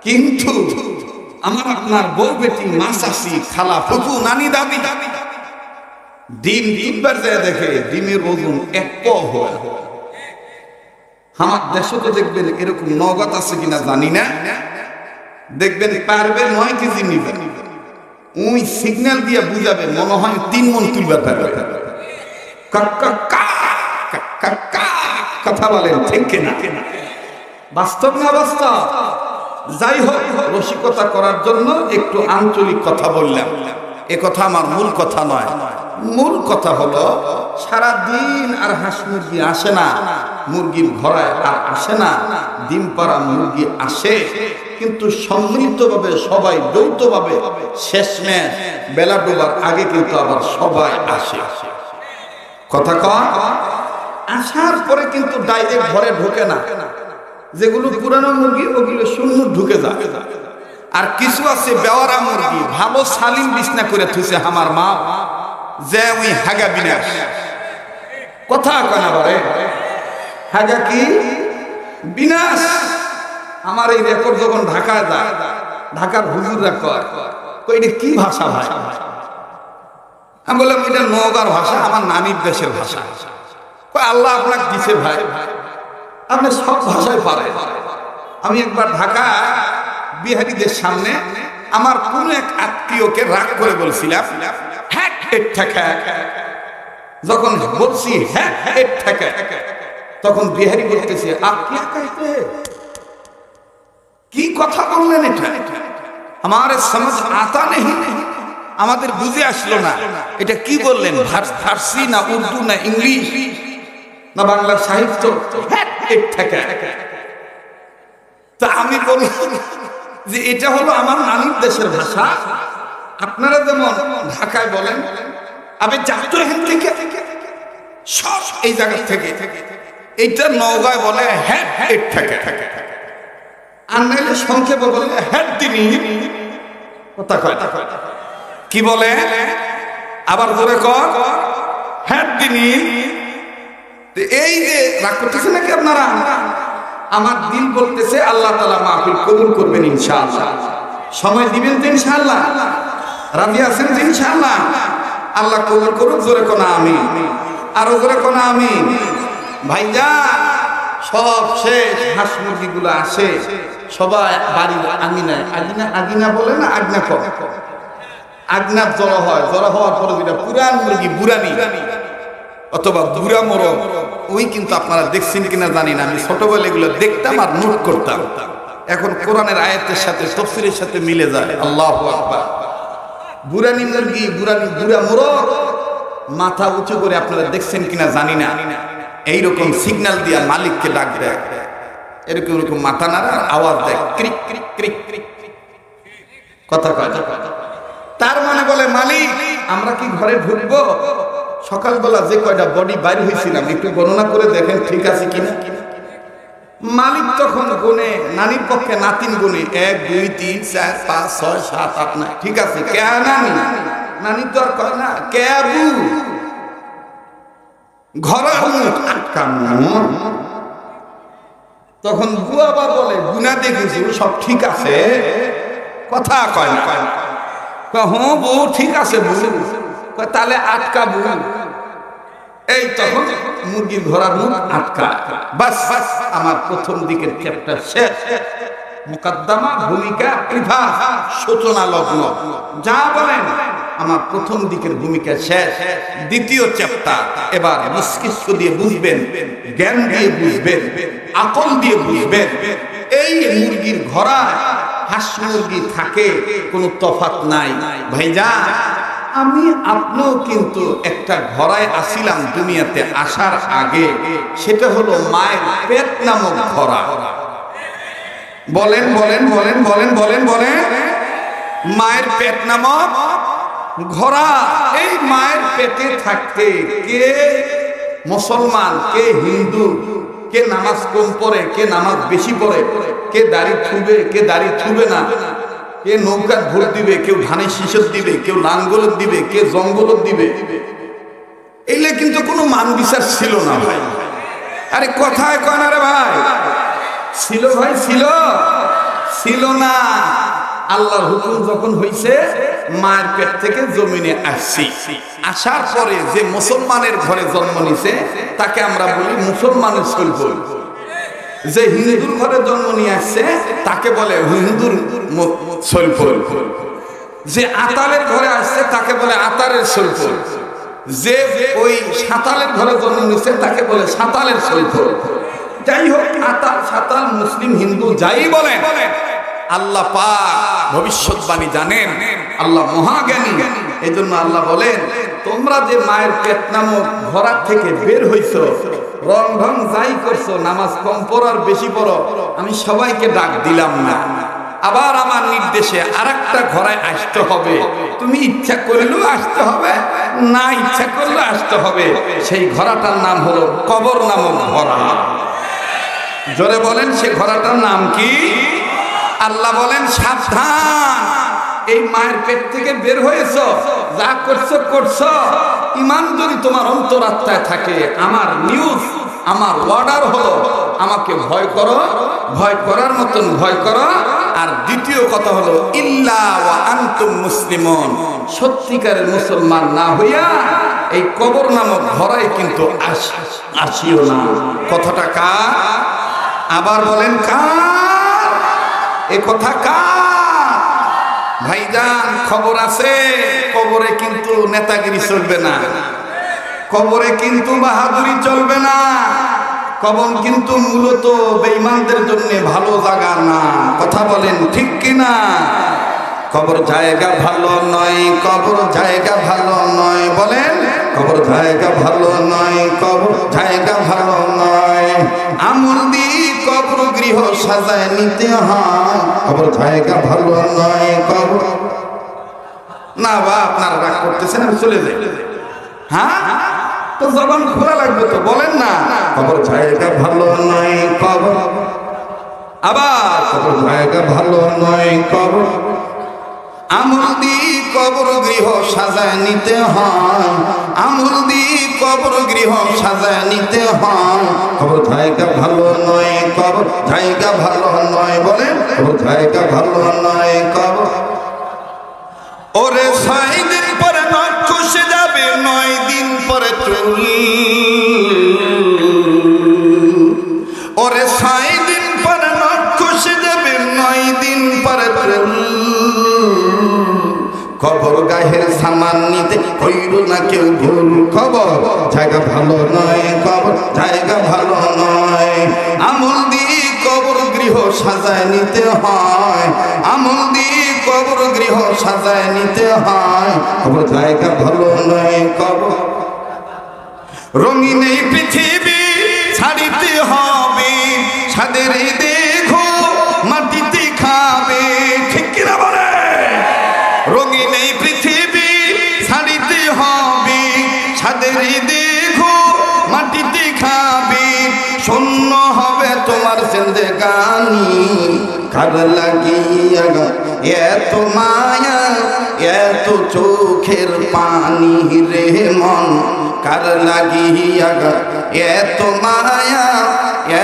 Speaker 1: কিন্তু আমার আপনার বউ, বেটি, মা, শাশি, খালা, ফুফু, নানি, দাদি ডিম তিনবার যায় দেখে ডিমের ওজন 1 পাও হয়। আমার দেশে তো দেখবেন এরকম নগদ আছে কিনা জানি না, দেখবেন পারবে 9 কেজি নিবে, ওই সিগন্যাল দিয়ে বুঝাবে মনে হয় 3 মণ তুলবার পারবে। কথা বলেন ঠিক কিনা? বাস্তব না বাস্তব? যাই হোক, রসিকতা করার জন্য একটু আঞ্চলিক কথা বললাম। এ কথা আমার মূল কথা নয়। মূল কথা হলো, সারা দিন আর হাঁস মুরগি আসে না, মুরগির ঘরায় আর আসে না, ডিম পাড়া মুরগি আসে, কিন্তু সম্মিলিতভাবে সবাই যৌথভাবে শেষমেশ বেলা ডোবার আগে কিন্তু আবার সবাই আসে। কথা কন, আসার পরে কিন্তু ডাইরেক্ট ঘরে ঢোকে না। যেগুলো পুরানো মুরগি ওগুলো শূন্য ঢুকে যায়। আর কিছু আছে বেওয়ারা মুরগি, ভালো সালিম বিছনা করে থুইছে আমার মা, যে ওই হাগা বিনাশ। কথা কয় না বারে, হাগা কি বিনাশ। আমার এই রেকর্ড যখন ঢাকায় যায়, ঢাকার হুজুররা কয় এটা কি ভাষা ভাই? আমি বললাম এটা নওগাঁর ভাষা, আমার নানির দেশের ভাষা। আল্লাহ আপনাকে দিছে ভাই, আপনি সব ভাষায় পারেন। আমি একবার ঢাকা বিহারীদের সামনে আমার কোন এক আত্মীয়কে রাগ করে বলছিলাম, যখন বলছি তখন বিহারি বলতেছে কি কথা বললেন এটা, আমার সমঝ আতা নেই, আমাদের বুঝে আসলো না। এটা কি বললেন? ফার্সি না উর্দু না ইংলিশ না বাংলা সাহিত্য? তা আমি বললাম যে এটা হলো আমার নানির দেশের ভাষা। আপনারা যেমন ঢাকায় বলেন আমি যাত্রা হেন থেকে সব এই জায়গা থেকে, এইটা নওগাঁয় বলে হ্যাঁ হেড থেকে, আর নাইলে সংক্ষেপে বলে হেড দিনি। কথা কয় কি বলে? আবার ধরে কর হেড দিনি। এই যে রাগ করতেছে নাকি আপনারা? আমার দিল বলতেছে আল্লাহ তাআলা মাহফিল কবুল করবেন ইনশাআল্লাহ। সময় দিবেন তো ইনশাআল্লাহ? রাজি আছেন তো ইনশাআল্লাহ? আল্লাহ কবুল করুক। জোরে কোন আমিন, আরো জোরে কোন আমিন। ভাইজান সব শেষ, হাঁস মুরগিগুলো আসে সবাই বাড়ির আঙিনায়, আগিনা বলে না, আগনা কম, আগনা জড়ো হয়। জড়ো হওয়ার পরে যেটা পুরান মুরগি বুড়ানি অথবা বুড়া মোরগ, ওই কিন্তু আপনারা দেখছেন কিনা জানি না, আমি ছোটবেলা এগুলো দেখতাম আর নোট করতাম। এখন কোরআনের আয়াতের সাথে তাফসীরের সাথে মিলে যায়। আল্লাহু আকবার। বুড়ানি মুরগি, বুড়া মোরগ মাথা উঁচু করে, আপনারা দেখছেন কিনা জানি না, এইরকম সিগন্যাল দিয়া মালিককে ডাক দেয়, এরকম এরকম মাথা নাড়া আওয়াজ দেয়, ক্রিক ক্রিক ক্রিক ক্রিক। কথা কয়, তার মানে বলে মালিক আমরা কি ঘরে ঢুকবো? সকালবেলা যে কয়টা বডি বাইর হয়েছিলাম একটু গণনা করে দেখেন ঠিক আছে কিনা। মালিক তখন গুনে, নানির পক্ষে নাতিন গুনে 1 2 3 4 5 6 7 8 9, ঠিক আছে কে নানি? নানি তো আর কয় না কে আবু, ঘরে আটকানো। তখন বুয়াবা বলে গুনা দেখেছি সব ঠিক আছে। কথা কয় না, হ্যাঁ বউ ঠিক আছে বউ, তাহলে আটকা বউ। এই তখন মুরগির ঘোড়ার মুখ আটকা। বাস বাস, আমার প্রথম দিকের চ্যাপ্টার শেষ। মুকদ্দমা, ভূমিকা, প্রিভাস, সূচনা লগ্ন যা বলেন, আমার প্রথম দিকের ভূমিকা শেষ। দ্বিতীয় চ্যাপ্টার এবার মস্তিষ্ক দিয়ে বুঝবেন, জ্ঞান দিয়ে বুঝবেন, আকল দিয়ে বুঝবেন। এই মুরগির ঘোড়ায় হাঁস মুরগি থাকে, কোনো তফাৎ নাই। ভাইজান আমি আপনিও কিন্তু একটা ঘোড়ায় আসিলাম দুনিয়াতে আসার আগে, সেটা হলো মায়ের পেট নামক ঘোড়া। বলেন বলেন বলেন বলেন বলেন বলেন, মায়ের পেট নামক ঘোড়া। এই মায়ের পেটে থাকতে কে মুসলমান, কে হিন্দু, কে নামাজ কম পড়ে, কে নামাজ বেশি পড়ে, কে দাড়ি থুবে, কে দাড়ি থুবে না, কে নৌকার ভোট দিবে, কেউ ধানের শীষের দিবে, কেউ লাঙ্গলের দিবে, কে জঙ্গলের দিবে, এইগুলো কিন্তু কোনো মান বিচার ছিল না ভাই। আরে কথায় কয় না রে ভাই, ছিল ভাই, ছিল না। আল্লাহর হুকুম যখন হইছে, মায়ের পেট থেকে জমিনে আসছি, আসার পরে যে মুসলমানের ঘরে জন্ম নিছে তাকে আমরা বলি মুসলমানের ছেলে। যে হিন্দুর ঘরে জন্ম নিয়ে আসছে তাকে বলে হিন্দুর ছেলে। যে আতালের ঘরে আসছে তাকে বলে আতারের ছেলে। যে ওই সাঁতালের ঘরে জন্ম নিচ্ছে তাকে বলে সাঁতালের সৈকত। যাই হোক, আতাল সাঁতাল মুসলিম হিন্দু যাই বলেন, আল্লাহ পাক ভবিষ্যৎবাণী জানেন, আল্লাহ মহাজ্ঞানী। এই জন্য আল্লাহ বলেন, তোমরা যে মায়ের পেট নামক ঘোড়া থেকে বের হইছো, রং ঢং যাই করছো, নামাজ কম পড়ার বেশি পড়ো, আমি সবাইকে ডাক দিলাম না। আবার আমার নির্দেশে আরেকটা ঘোড়ায় আসতে হবে, তুমি ইচ্ছা করলেও আসতে হবে, না ইচ্ছা করলেও আসতে হবে। সেই ঘোড়াটার নাম হলো কবর নামক ঘোড়া। জোরে বলেন, সে ঘোড়াটার নাম কি? আল্লাহ বলেন, সাবধান, এই মায়ের পেট থেকে বের হয়েছ, যা করছো করছো, ঈমান যদি তোমার অন্তরাত্মায় থাকে, আমার নিউজ, আমার অর্ডার হলো আমাকে ভয় করো, ভয় করার মতন ভয় করো। আর দ্বিতীয় কথা হলো, ইল্লা ওয়া আনতুম মুসলিমুন, সত্যিকারের মুসলমান না হইয়া এই কবর নামক ঘোড়ায় কিন্তু আসিও না। কথাটা কার? আবার বলেন কার? এ কথা কার? ভাইজান, খবর আছে, কবরে কিন্তু নেতাগিরি চলবে না, কবরে কিন্তু বাহাদুরি চলবে না, কবর কিন্তু মূলত বেঈমানদের জন্য ভালো জায়গা না। কথা বলেন ঠিক কিনা? কবর জায়গা ভালো নয়, কবর জায়গা ভালো নয়, বলেন কবর জায়গা ভালো নয়, কবর জায়গা ভালো নয়। আমল দিয়ে কবর গৃহ সাজায় নিতে হয়, কবর জায়গা ভালো নয়, কবর না। বা আপনারা রাগ করতেছেন, আমি চলে যাই। হ্যাঁ, তো জবান খোলা লাগবে তো, বলেন না কবর জায়গা ভালো নয়, কবর। আবার কবর জায়গা ভালো নয়, কবর। আমল দিয়ে কবর গৃহ সাজায় নিতে হয়, আমল দিয়ে কবর গৃহ সাজায় নিতে হয়, কবর জায়গা ভালো নয়, কবর জায়গা ভালো নয়, বলেন কবর জায়গা ভালো নয়, কবর। ওরে 6 দিন পরে নখ খসে যাবে, 9 দিন পরে চুল। ওরে 6 দিন পরে নখ খসে যাবে, 9 দিন পরে চুল। কবর গায়ের সামান নিতে হইল না কেউ ভুল, কবর জায়গা ভালো নয়, কবর জায়গা ভালো নয়। আমল দিয়ে কবর গৃহ সাজায় নিতে হয়, আমল দিয়ে কবর গৃহ সাজায় নিতে হয়, কবর জায়গা ভালো নয়, কবর। রঙিন এই পৃথিবী ছাড়িতে হবে, ছাদের দেখো মাটিতে খাবে, ঠিক কিনা বলে? রঙিন এই পৃথিবী ছাড়িতে হবে, ছাদের দেখো মাটিতে খাবে, শূন্য হবে তোমার জিন্দেগানি। কার লাগিয়া এত মায়া, এত চোখের পানি রে মন, কার লাগিয়া এত মায়া,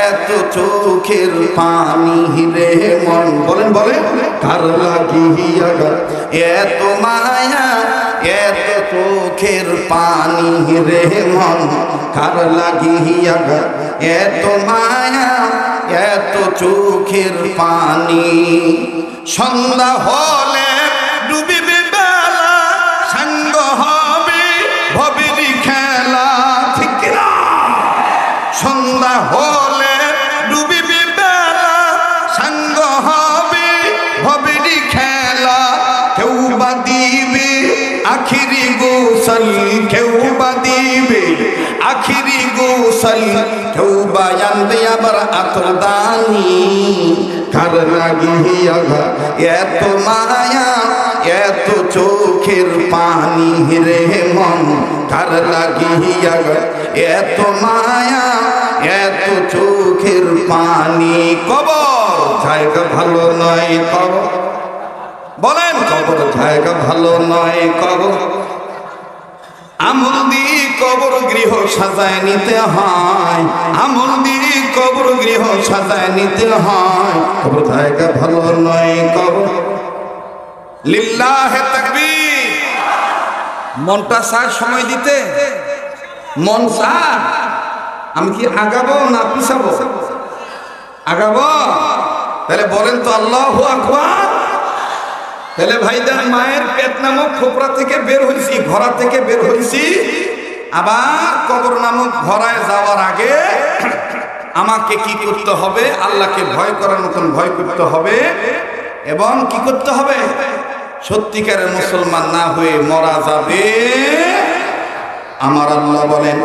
Speaker 1: এত চোখের পানি রে মন, বলেন বলেন কার লাগিয়া এত মায়া, এত চোখের পানি রে মন, কার লাগিয়া এত মায়া, এত চোখের পানি। সন্ধ্যা হলে ডুবিবে বেলা, সাঙ্গ হবে ভবেরি খেলা, ঠিক কিনা? সন্ধ্যা হলে ডুবিবে বেলা, সাঙ্গ হবে ভবেরি খেলা। কেউ বা দিবে আখিরি গোসল, কেউ বা দিবে আখিরি গোসল, কেউ বা আনবে আবার আতরদানি। কার লাগিয়া এত মায়া, এত চোখের পানি রে মন, কার লাগিয়া এত মায়া, এত চোখের পানি। কবর জায়গা ভালো নয়, কবর বলেন কবর জায়গা ভালো নয়, কবর। আমল দিয়ে কবর গৃহ সাজায় নিতে হয়, আমল দিয়ে কবর গৃহ সাজায় নিতে হয়, কবর জায়গা ভালো নয়, কবর। লিল্লাহে তাকবীর। মনটা চায় সময় দিতে, মন চায় আমি কি আগাবো না পিছাবো? আগাবো? তাহলে বলেন তো আল্লাহু আকবার। তাহলে ভাইজান, মায়ের পেট নামক খোপড়া থেকে বের হয়েছি, ঘোড়া থেকে বের হয়েছি, আবার কবর নামক ঘরায় যাওয়ার আগে আমাকে কি করতে হবে? আল্লাহকে ভয় করার মতন ভয় করতে হবে এবং কি করতে হবে? সত্যিকারের মুসলমান না হয়ে মরা যাবে। আমার আল্লাহ বলেন,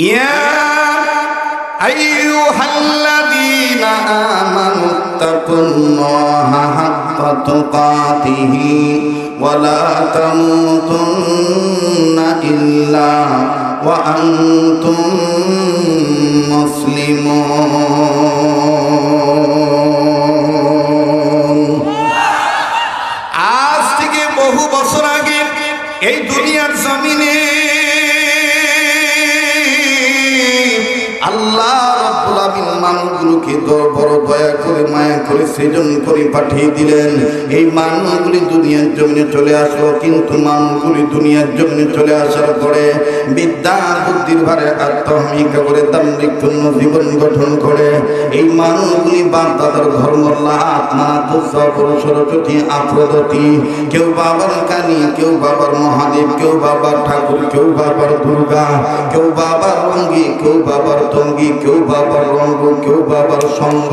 Speaker 1: ইয়া আইয়ুহাল্লাযীনা আমানুত্তাকুল্লাহা হাক্কা তুকাতিহি ওয়া লা তামুতুন্না ইল্লা ওয়া আনতুম মুসলিমুন। আজ থেকে বহু বছর আগে এই দুনিয়ার জমিনে আল্লাহ রাব্বুল আলামিন মানুষগুলোকে বড় দয়া করে মায়া করে সৃজন করে পাঠিয়ে দিলেন। এই মানুষগুলি দুনিয়ার জমিনে চলে আসলো, কিন্তু মানুষগুলি দুনিয়ার জমিনে চলে আসার পরে বিদ্যা বুদ্ধির ভারে আত্মহমিকা করে দাম্ভিকপূর্ণ জীবন গঠন করে এই মানুষগুলি বাপ দাদার ধর্মল্লাহ আত্মানাথ সরস্বতী আফ্রোদতী, কেউ বাবার কালী, কেউ বাবার মহাদেব, কেউ বাবার ঠাকুর, কেউ বাবার দুর্গা, কেউ বাবার রঙ্গি, কেউ বাবার টঙ্গি, কেউ বাবার রঙ্গ, কেউ বাবার সঙ্গ,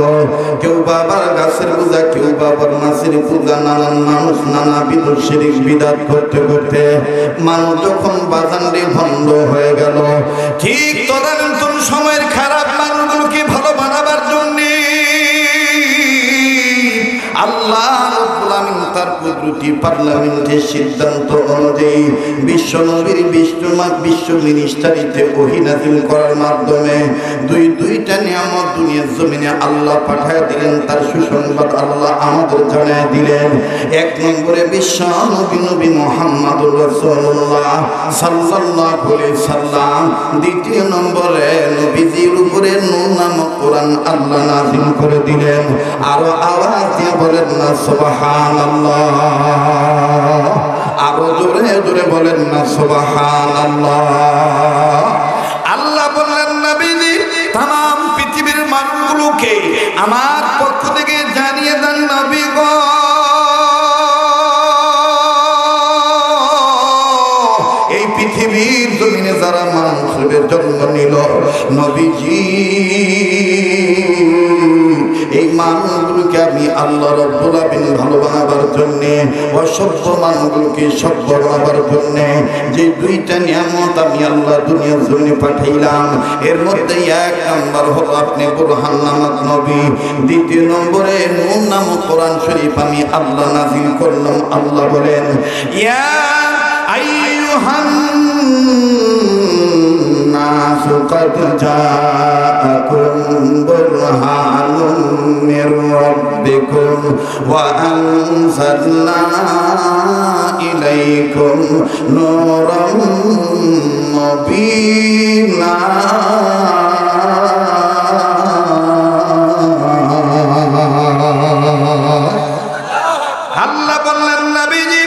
Speaker 1: কেউ বাবার গাছের পূজা, কেউ বাবার মাছের পূজা। নানান মানুষ নানাবিধ শিরক বিদআত করতে করতে মানুষ যখন বাজারে ভণ্ড হয়ে গেল, ঠিক তদানীন্তন সময়ের খারাপ মানুষগুলোকে ভালো বানাবার জন্যে আল্লাহ রাব্বুল আলামিন তার কুদরতি পার্লামেন্টের সিদ্ধান্ত অনুযায়ী বিশ্ব নবীর বিশ্ব মিনিস্টারিতে ওহী নাযিল করার মাধ্যমে দুইটা নিয়ামত দুনিয়ার জমিনে আল্লাহ পাঠায় দিলেন। তার সুসংবাদ আল্লাহ আমাদের জানায় দিলেন। এক নম্বরে বিশ্ব নবী মুহাম্মদুর রাসূলুল্লাহ সাল্লাল্লাহু আলাইহি সাল্লাম। দ্বিতীয় নম্বরে নবীজির উপরে নূর নামক কোরআন আল্লাহ নাযিল করে দিলেন। আরো আওয়াজ দিয়ে বলেন না সুবহানাল্লাহ, আরো জোরে জোরে বলেন না সুবহানাল্লাহ। আল্লাহ বললেন, নবীজি तमाम পৃথিবীর মানুষগুলোকে আমার পক্ষ থেকে জানিয়ে দেন, নবী গো এই পৃথিবীর জমিনে যারা মানুষের জন্ম নিল, নবীজি এই মানুষগুলোকে আমি আল্লাহ রাব্বুল আলামিন ভালো বানাবার জন্যে, অসভ্য মানুষগুলোকে সভ্য বানাবার জন্যে যে দুইটা নিয়ামত আমি আল্লাহ দুনিয়ার জমিনে পাঠাইলাম, এর মধ্যে এক নম্বর হলো আপনি বুরহান নামক নবী, দ্বিতীয় নম্বরে নূর নামক কোরআন শরীফ আমি আল্লাহ নাযিল করলাম। আল্লাহ বলেন, ইয়া আইয়ুহান الناس قد جاءكم برهان من ربكم وأنزلنا إليكم نورا مبينا আল্লাহ বললেন, নবীজি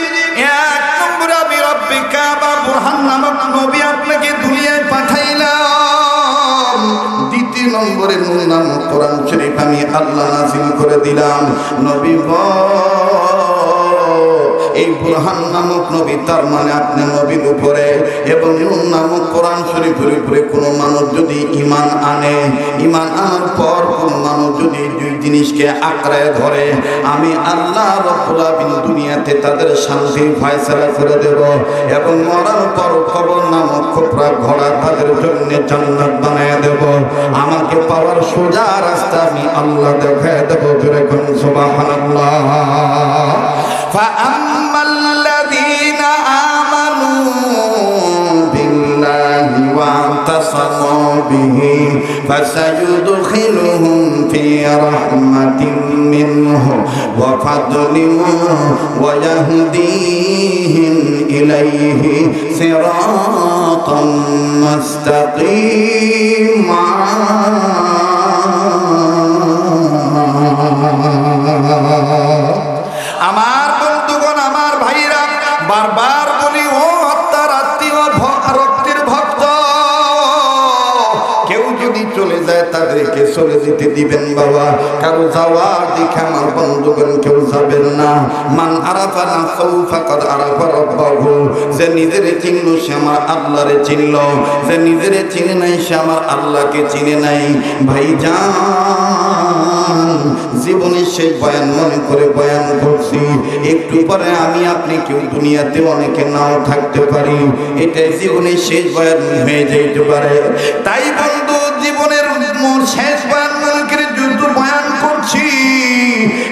Speaker 1: এক নম্বর আমি রব্বিকা বা বুরহান নামক নবী আপনাকে দুনিয়ায় পাঠাইলাম। দ্বিতীয় নম্বরে নূর নামক কোরআন শরীফ আমি আল্লাহ নাযিল করে দিলাম। নবী এই বুরহান নামক নবী, তার মানে আপনি নবীর উপরে এবং নূর নামক কোরআন শরীফের উপরে কোনো মানুষ যদি ঈমান আনে, ঈমান আনার পর কোনো মানুষ যদি দুই জিনিসকে আঁকড়ায় ধরে, আমি আল্লাহ রাব্বুল আলামিন দুনিয়াতে তাদের শান্তির ফয়সালা করে দেব এবং মরার পর কবর নামক খোপরা ঘোড়া তাদের জন্য জান্নাত বানিয়ে দেব। আমাকে পাওয়ার সোজা রাস্তা আমি আল্লাহ দেখায় দেব। জোরে কোন সুবহানাল্লাহ। فأما الذين آمنوا بالله واعتصموا به فسيدخلهم في رحمة منه وفضل ويهديهم إليه صراطا مستقيما আমার বন্ধুগণ, আমার ভাইরা, বারবার বলি ও আত্মার আত্মীয় রক্তের ভক্ত, কেউ যদি চলে যায় তাদের রেখে চলে যেতে দিবেন বাবা। কারো যাওয়া দেখে আমার বন্ধুগণ কেউ যাবেন না। মান আরাফা নাফসাহু ফাকাদ আরাফা রাব্বাহু, যে নিজেরে চিনল সে আমার আল্লাহরে চিনল, যে নিজেরে চিনে নাই সে আমার আল্লাহকে চিনে নাই। ভাইজান, জীবনের শেষ বয়ান মনে করে বয়ান করছি। একটু পরে আমি আপনি কেউ দুনিয়াতে অনেকে নাও থাকতে পারি, এটাই জীবনের শেষ বয়ান হয়ে যেতে পারে। তাই বন্ধু, জীবনের শেষ বয়ান মনে করে যুদ্ধ বয়ান করছি,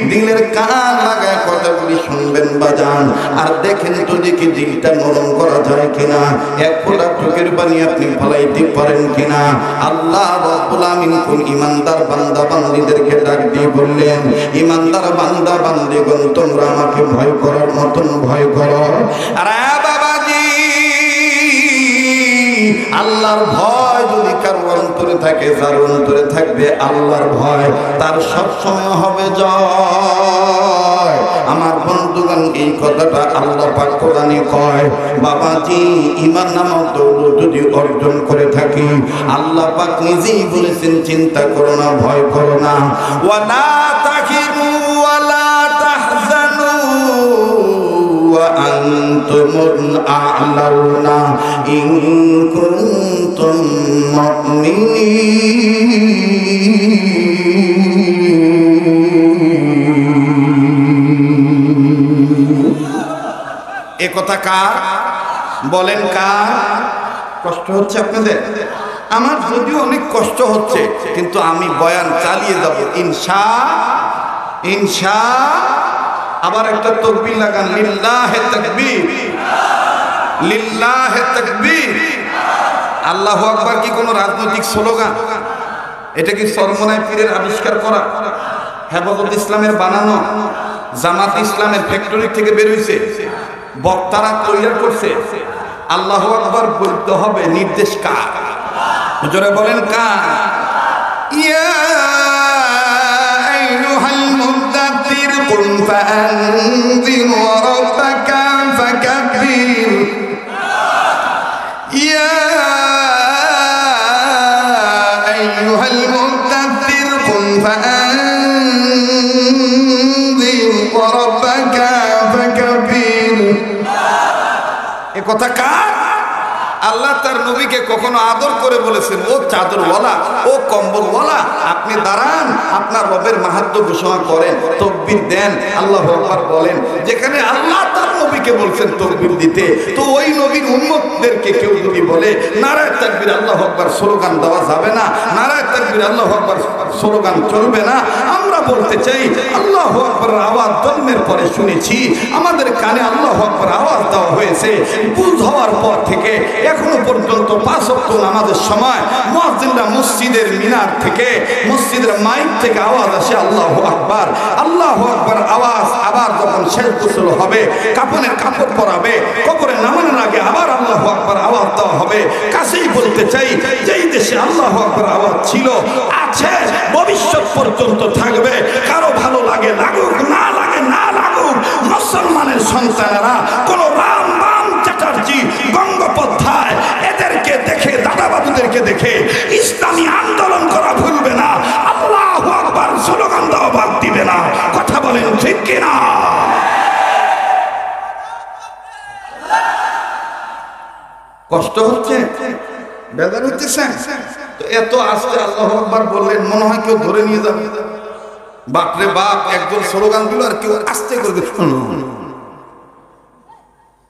Speaker 1: দিলের কান লাগায় কথাগুলি শুনবেন বাজান। আর দেখেন তো দেখি দিলটা নরম করা যায় কিনা, এক ফোঁটা চোখের পানি আপনি ফলাইতে পারেন কিনা। আল্লাহ রাব্বুল আমিন কোন ইমানদার বান্দা বান্দীদেরকে ডাক দিয়ে বললেন, ইমানদার বান্দা বান্দীগণ তোমরা আমাকে ভয় করার মতন ভয় করো। আরে বাবাজি, আল্লাহর ভয় যদি কারো অন্তরে থাকে, যার অন্তরে থাকবে আল্লাহর ভয়, তার সব সময় হবে জয়। আমার বন্ধুগণ, এই কথাটা আল্লাহ পাক কোরআনে কয়। বাবাজি, ঈমান নামক দৌলত যদি অর্জন করে থাকি, আল্লাহ পাক নিজেই বলেছেন, চিন্তা করো না, ভয় করো না। ওয়ালা তাহিনু ওয়ালা তাহজানু ওয়া আনতুমুল আ'লাউনা ইন কুনতুম মুমিনিন। এ কথা কার বলেন? কার কষ্ট হচ্ছে আপনাদের? আমার যদিও অনেক কষ্ট হচ্ছে, কিন্তু আমি বয়ান চালিয়ে যাব ইনশাআল্লাহ। আবার একটা তাকবীর লাগান, লিল্লাহে তাকবীর, লিল্লাহে তাকবীর। আল্লাহু আকবার কি কোনো রাজনৈতিক স্লোগান? এটা কি সরমনায় পীরের আবিষ্কার করা, হেফাজত ইসলামের বানানো, জামাত ইসলামের ফ্যাক্টরি থেকে বের হইছে, বক্তারা তৈরি করছে? আল্লাহু আকবার বলতে হবে, নির্দেশ কার? জোরে বলেন কার? ইয়া আইয়ুহাল মুদাদ্দির কুম ফাআনযির ওয়া রাব্বাকা ফাকাব্বির। ইয়া আইয়ুহাল মুদাদ্দির কুম ফাআনযির ওয়া রাব্বাকা ফাকাব্বির। এ কথা কার? আল্লাহ তার নবীকে কখনো আদর করে বলেছেন, ও চাদরওয়ালা, ও কম্বলওয়ালা, আপনি দাঁড়ান, আপনার রবের মাহাত্ম্য ঘোষণা করেন, তাকবীর দেন, আল্লাহু আকবার বলেন। যেখানে আল্লাহ তার নবীকে বলছেন তাকবীর দিতে, তো ওই নবীর উম্মতদেরকে কেউ যদি বলে নারায়ে তাকবীর আল্লাহু আকবার স্লোগান দেওয়া যাবে না, নারায়ে তাকবীর আল্লাহু আকবার স্লোগান চলবে না। আমরা বলতে চাই, আল্লাহু আকবারের আওয়াজ জন্মের পরে শুনেছি, আমাদের কানে আল্লাহু আকবার আওয়াজ দেওয়া হয়েছে বুঝ হওয়ার পর থেকে এখনো পর্যন্ত 5 ওয়াক্ত নামাজের সময় মুয়াজ্জিনরা মসজিদের মিনার থেকে, মসজিদের মাইক থেকে আওয়াজ আসে আল্লাহু আকবার, আল্লাহু আকবার আওয়াজ। আবার যখন শেষ গোসল হবে, কাফনের কাপড় পরাবে, কবরে নামানোর আগে আবার আল্লাহু আকবার আওয়াজ দেওয়া হবে। কাছেই বলতে চাই, যেই দেশে আল্লাহু আকবার আওয়াজ ছিল, আছে, ভবিষ্যৎ পর্যন্ত থাকবে। কারো ভালো লাগে লাগুক, না লাগে না লাগুক, মুসলমানের সন্তানেরা কোন রাম বাম চ্যাটার্জি, গঙ্গোপাধ্যায় এদেরকে দেখে, দাদাবাবুদেরকে দেখে ইসলামী আন্দোলন করা ভুলবে না, আল্লাহু আকবার স্লোগান দেওয়া বাদ দিবে না। কথা বলেন ঠিক কিনা? কষ্ট হচ্ছে, বেজার হচ্ছে, তো এত আস্তে আল্লাহু আকবার বললেন, মনে হয় কেউ ধরে নিয়ে যাবে। বাপরে বাপ, একজন স্লোগান দিল আর কেউ আস্তে করে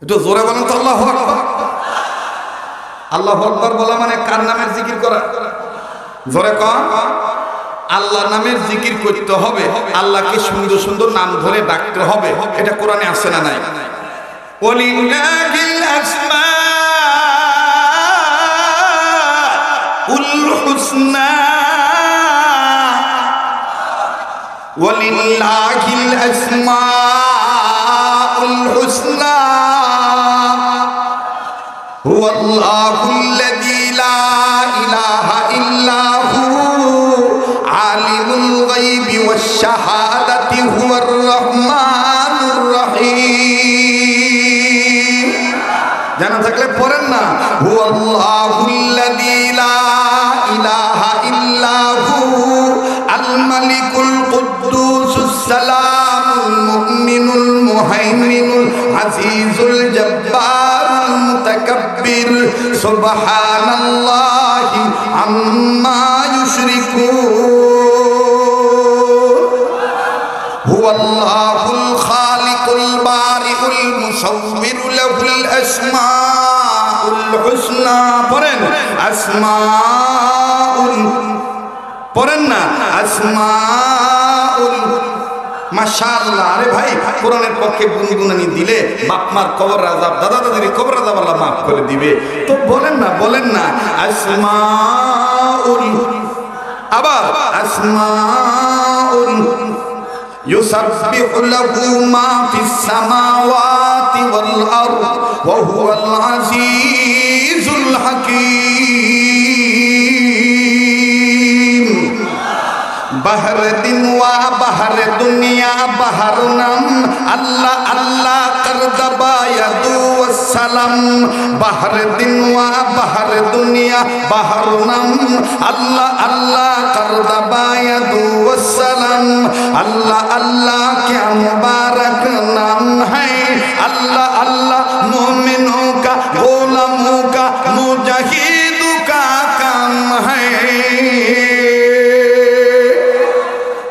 Speaker 1: একটু জোরে বলেন তো আল্লাহু আকবার। আল্লাহু আকবার বলা মানে কার নামের জিকির করা? জোরে কর। আল্লাহর নামের জিকির করতে হবে, আল্লাহকে সুন্দর সুন্দর নাম ধরে ডাকতে হবে। এটা কোরআনে আছে না নাই? ওয়ালিল্লাহিল আসমাউল হুসনা, ওয়ালিল্লাহিল আসমাউল হুসনা হুয়াল্লাহুল্লাযী লা ইলাহা ইল্লা হু আলিমুল গায়বি ওয়াশ শাহাদাতি হুয়ার রহমানুর রহিম। জানা থাকলে পড়েন না, হুয়াল্লাহুল্লাযী লা ইলাহা ইল্লা হু আজিজুল জব্বারুল মুতাকাব্বির সুবহানাল্লাহি আম্মা ইউশরিকুন হুয়াল্লাহুল খালিকুল বারিউল মুসাউবিরু লাহুল আসমাউল হুসনা পড়েন আসমাউল পড়েন না আসমাউল মাশাআল্লাহ। আরে ভাই কোরআনের পক্ষে গুনগুনানি দিলে বাপ মার কবর আযাব দাদা দাদির কবর আযাব আল্লাহ মাফ করে দিবে। তো বলেন না আসমাউল আবার আসমাউল ইউসাব্বিহু লাহু মা ফিস সামাওয়াতি ওয়াল আরদ ওয়া হুয়াল আজিজুল হাকীম। বাহর দিন ওয়া বাহর দুনিয়া বাহর নাম আল্লাহ আল্লাহ কর দবায়াদু ওয়াসসালাম। বাহর দিন ওয়া বাহর দুনিয়া বাহর নাম আল্লাহ আল্লাহ কর দবায়াদু ওয়াসসালাম। আল্লাহ আল্লাহ क्या मुबारक नाम है अल्लाह अल्लाह मोमिनों का गुलामों का मुजाहिदों का काम है।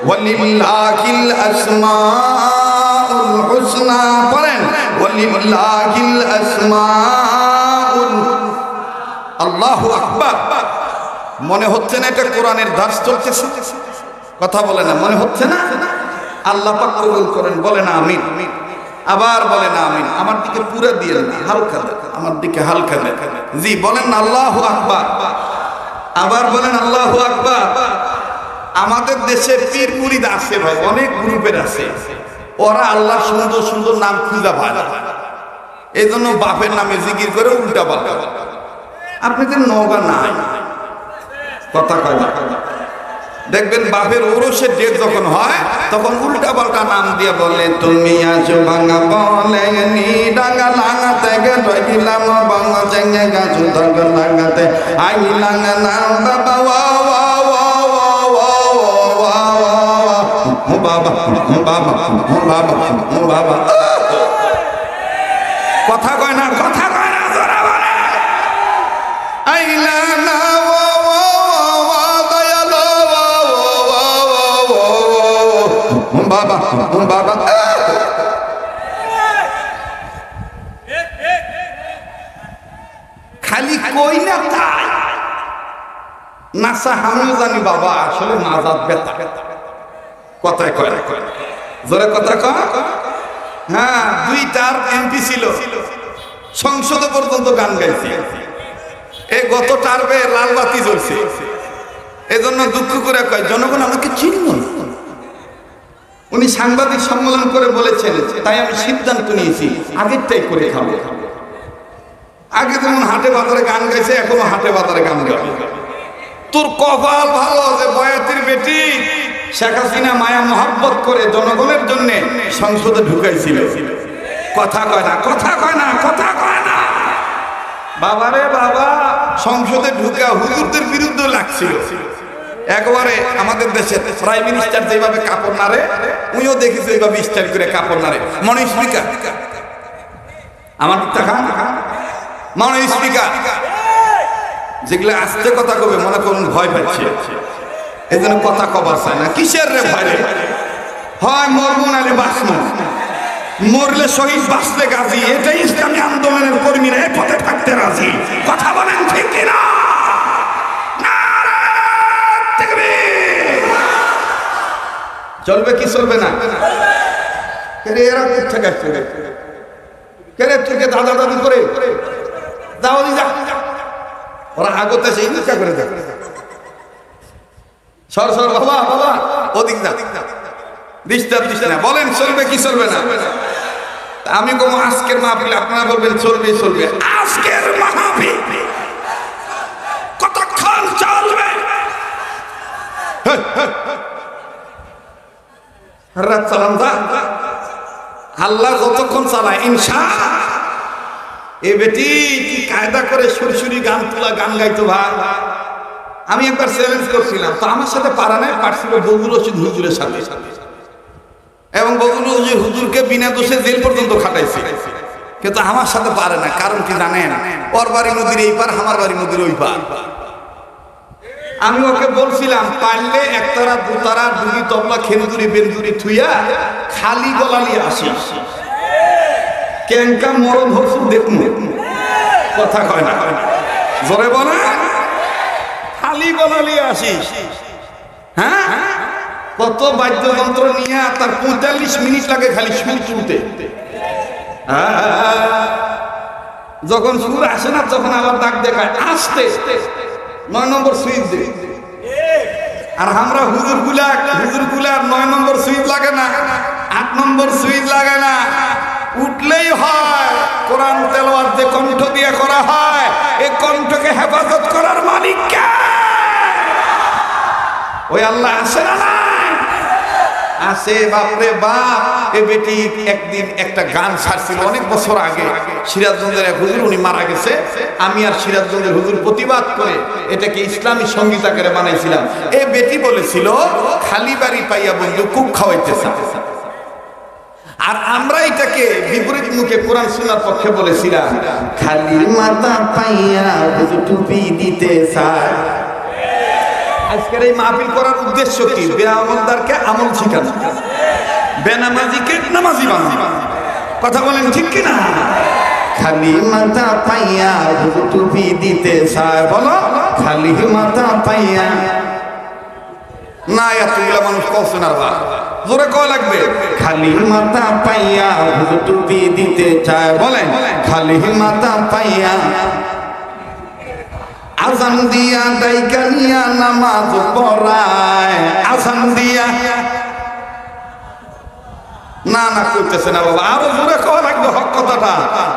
Speaker 1: वलिल्लाहिल अस्माउल हुस्ना पढ़ें वलिल्लाहिल अस्माउल আল্লাহু আকবার। মনে হচ্ছে না এটা কোরআনের দার্স চলতেছে? কথা বলে না, মনে হচ্ছে না? আল্লাহ পাক কবুল করেন, বলেন আমিন। আবার বলেন আমিন। আমার দিকে পুরো দিয়ে না, হালকা দেন, আমার দিকে হালকা দেন। জি বলেন না আল্লাহু আকবার। আবার বলেন আল্লাহু আকবার। আমাদের দেশে পীর মুরিদ আছে ভাই, অনেক গ্রুপের আছে, ওরা আল্লাহ সুন্দর সুন্দর নাম খুঁজা পায় না, এই জন্য বাপের নামে জিকির করে উল্টা পাল্টা। আপনাদের নওগা নাই, কথা কয় না। দেখবেন বাপের ওরসের ডেট যখন হয় তখন উল্টা পাল্টা নাম দিয়ে বলে তুমি আছো ভাঙা বলে নি ডাঙ্গা লাগাতে গেলাম বাংলা চেঙ্গে গাছু ডাঙ্গা লাগাতে আই লাঙ্গা নাম বাবা ওয়া ওয়া ওয়া ওয়া ওয়া ও বাবা ও বাবা ও বাবা ও বাবা। কথা কয় না, কথা কয় না, জোরে বলে আইলা না বাবা বাবা। খালি কই না তাই নাসা আমিও জানি বাবা আসলে নাজাত বেতা। কথায় কয় জোরে কথা কয়। হ্যাঁ, 2টার এমপি ছিল, সংসদে পর্যন্ত গান গাইছে। এই গত টার্মে লাল বাতি জ্বলছে, এজন্য দুঃখ করে কয় জনগণ আমাকে চিনল। উনি সাংবাদিক সম্মেলন করে বলেছেন, তাই আমি সিদ্ধান্ত নিয়েছি আগেরটাই করে খাবো। আগে যেমন হাটে বাজারে গান গাইছে, এখনো হাটে বাজারে গান গাবে। তোর কপাল ভালো যে বয়াতির বেটি শেখ হাসিনা মায়া মহাব্বত করে জনগণের জন্য সংসদে ঢুকাইছিল। কথা কয় না, কথা কয় না, কথা কয় না। বাবারে বাবা, সংসদে ঢুকা হুজুরদের বিরুদ্ধে লাগছিল। একবারে আমাদের দেশে প্রাইম মিনিস্টার যেভাবে কাপড় নাড়ে, উনিও দেখিছে এইভাবে স্টাইল করে কাপড় নাড়ে। মনে স্পিকার আমার টাকা মনে স্পিকার যেগুলো আস্তে কথা কবে মনে করুন ভয় পাচ্ছে, এই জন্য কথা কবার চায় না। কিসের রে ভয় রে? হয় মরবো নাহলে বাঁচবো, মরলে শহীদ বাঁচলে গাজী। এটাই ইসলামী আন্দোলনের কর্মীরা এই পথে থাকতে রাজি। কথা বলেন ঠিক কিনা? চলবে কি চলবে না? এরা কোথেকে আসছে? কেরে থেকে দাদা দাদি করে যাও যা, ওরা আগতে সেই ইচ্ছা করে দেখ। সর সর বাবা বাবা, ওদিক যা, ডিস্টার্ব দিস না। বলেন চলবে কি চলবে না? আমি বলবো আজকের মাহফিল, আপনারা বলবেন চলবে চলবে। আজকের মাহফিল কতক্ষণ চলবে? রাত চালান যা, আল্লাহ যতক্ষণ চালায় ইনশাআল্লাহ। এ বেটি কি কায়দা করে সুরসুরি গান তোলা গান গাইতো ভাই। আমি একবার চ্যালেঞ্জ করছিলাম, তো আমার সাথে পারা নাই, পারছিল বগুল রশিদ হুজুরের সাথে, এবং বগুল রশিদ হুজুরকে বিনা দোষে জেল পর্যন্ত খাটাইছে। কিন্তু আমার সাথে পারে না। কারণ কি জানেন? ওর বাড়ি নদীর এই পার, আমার বাড়ি নদীর ওই পার। আমি ওকে বলছিলাম পারলে একতারা দুতারা দুই তবলা খেন্দুরি বেন্দুরি থুইয়া খালি গলালি আসিস, কেঙ্কা মরণ হচ্ছে দেখুন, কথা কয় না, জোরে বলে খালি গলালি আসিস। হ্যাঁ, কত বাদ্যযন্ত্র নিয়ে তার 45 মিনিট লাগে খালি সুর তুলতে। যখন সুর আসে না তখন আবার ডাক দেখায় আসতে 9 নম্বর সুইচ দে। আর আমরা হুজুর গুলা 9 নম্বর সুইচ লাগে না, 8 নম্বর সুইচ লাগে না, উঠলেই হয়। কোরআন তেলাওয়াত যে কণ্ঠ দিয়ে করা হয়, এই কণ্ঠকে হেফাজত করার মালিক কে? ওই আল্লাহ আছে না? আছে, বাপরে বাপ। এ বেটি একদিন একটা গান ছাড়ছিল অনেক বছর আগে, সিরাজগঞ্জের এক হুজুর, উনি মারা গেছে। আমি আর সিরাজগঞ্জের হুজুর প্রতিবাদ করে এটাকে ইসলামী সঙ্গীত আকারে বানাইছিলাম। এ বেটি বলেছিল খালি বাড়ি পাইয়া বন্ধু খুব খাওয়াইতেছে, আর আমরা এটাকে বিপরীত মুখে কোরআন সুন্নাহর পক্ষে বলেছিলাম খালি মাথা পাইয়া টুপি দিতে চায়। আজকের এই মাহফিল করার উদ্দেশ্য কি? বেআমলদারকে আমল শিখানো, বেনামাজিকে নামাজি বানানো। কথা বলেন ঠিক কিনা? খালি মাথা পাইয়া টুপি দিতে চায়, বলো খালি মাথা পাইয়া। না, এতগুলা মানুষ কষ্ট না, জোরে কওয়া লাগবে। খালি মাথা পাইয়া টুপি দিতে চায়, বলেন খালি মাথা পাইয়া। আজান দিয়া ডাইকা নিয়া নামাজ পড়ায়, আজান দিয়া। না না করতেছে না বাবা, আরো জোরে কওয়া লাগবে হক কথাটা।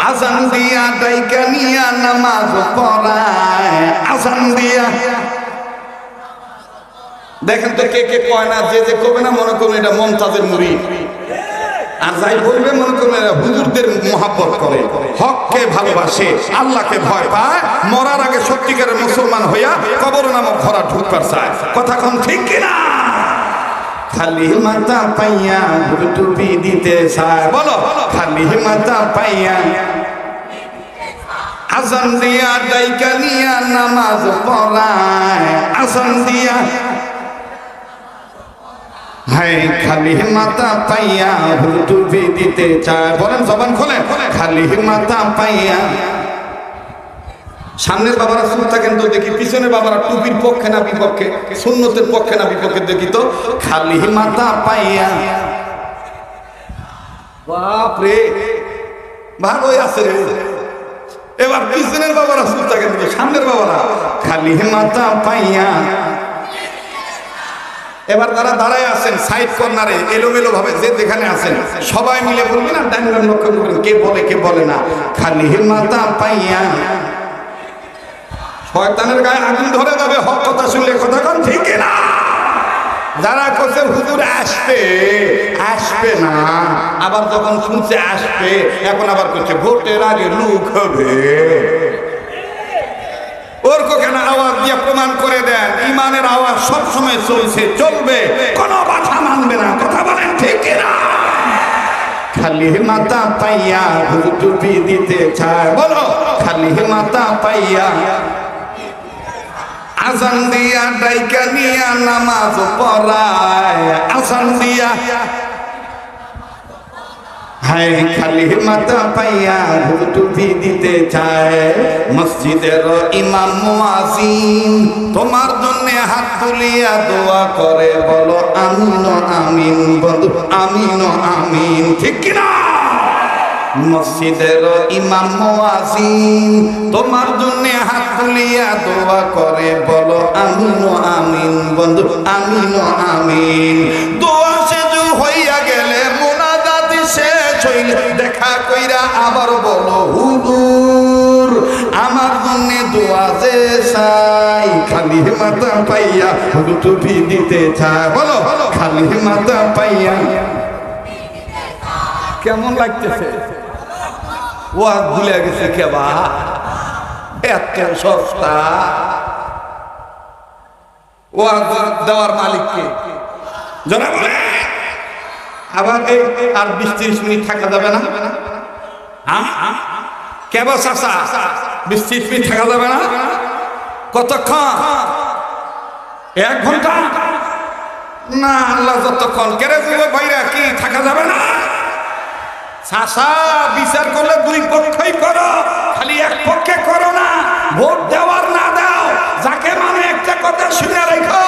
Speaker 1: আজান দিয়া ডাইকা নিয়া নামাজ পড়ায়, আজান দিয়া। দেখেন তো কে কে কয় না, যে কবে না মনে করুন এটা মমতাজের মুরিদ, আর যাই বলবে মনে করুন এরা হুজুরদের মহব্বত করে, হককে ভালোবাসে, আল্লাহকে ভয় পায়, মরার আগে সত্যিকারের মুসলমান হইয়া কবর নামক ঘোড়া ঢুকবার চায়। কথা কোন ঠিক কিনা? খালি মাথা পাইয়া টুপি দিতে চায়, বলো খালি মাথা পাইয়া। আজান দিয়া ডাইকা নিয়া নামাজ পড়ায়, আজান দিয়া। হায় খালি মাথা পাইয়া টুপি দিতে চায়, বলেন জবান খোলেন খালি মাথা পাইয়া। সামনের বাবারা চুপ থাকেন তো দেখি, পিছনের বাবারা টুপির পক্ষে না বিপক্ষে, সুন্নতের পক্ষে না বিপক্ষে দেখি তো। খালি মাথা পাইয়া, বাপরে ভালোই আছে রে। এবার পিছনের বাবারা চুপ থাকেন তো, সামনের বাবারা খালি মাথা পাইয়া। এবার তারা দাঁড়ায় আছেন সাইড কর্নারে এলোমেলো ভাবে, যে যেখানে আছেন সবাই মিলে বলবেন আর ডাইনিং রুম লক্ষ্য করবেন কে বলে কে বলে না। খালি মাথা পাইয়া। শয়তানের গায়ে আগুন ধরে যাবে হক কথা শুনলে, কথা কোন ঠিক না? যারা কোসে হুজুর আসবে, আসবে না, আবার যখন শুনছে আসবে এখন আবার করছে ভোটের আগে লুক হবে। ওরকো কেন আওয়াজ দিয়ে প্রমাণ করে দেন ইমানের আওয়াজ সবসময় চলছে, চলবে, কোনো বাধা মানবে না। কথা বলেন ঠিক কিনা? খালি মাথা পাইয়া টুপি দিতে চায়, বলো খালি মাথা পাইয়া। আজান দিয়া ডাইকা নিয়া নামাজ পড়ায়, আজান দিয়া। হায় খালি মাথা পাইয়া টুপি দিতে চায়। মসজিদের ইমাম মুয়াজ্জিন তোমার জন্য হাত তুলিয়া দোয়া করে, বলো আমিন আমিন, বন্ধু আমিন আমিন, ঠিক কিনা? মসজিদের ইমাম মুয়াজ্জিন তোমার জন্য হাত তুলিয়া দোয়া করে, বলো আমিন আমিন, বন্ধু আমিন আমিন। দোয়া শেষ হইয়া গেলে মুনাজাত শেষ হইলে দেখা কইরা আবার বলো হুজুর আমার জন্য দোয়া যে চাই। খালি মাথা পাইয়া টুপি দিতে চায়, বলো খালি মাথা পাইয়া। কেমন লাগতেছে? ওয়াজ ভুলে গেছে কেবা, এত সস্তা। ওয়াজ দেওয়ার মালিককে জানা বলে। আবার এই আর 20-30 মিনিট থাকা যাবে না, কেবল চাচা বৃষ্টি থাকা যাবে না? কতক্ষণ? 1 ঘন্টা না, আল্লাহ যতক্ষণ। কেড়ে যুবক ভাইরা, কি থাকা যাবে না? চাচা বিচার করলে 2 পক্ষই করো, খালি এক পক্ষে করো না। ভোট দেওয়ার না দাও, যাকে মানে একটা কথা শুনে রেখো,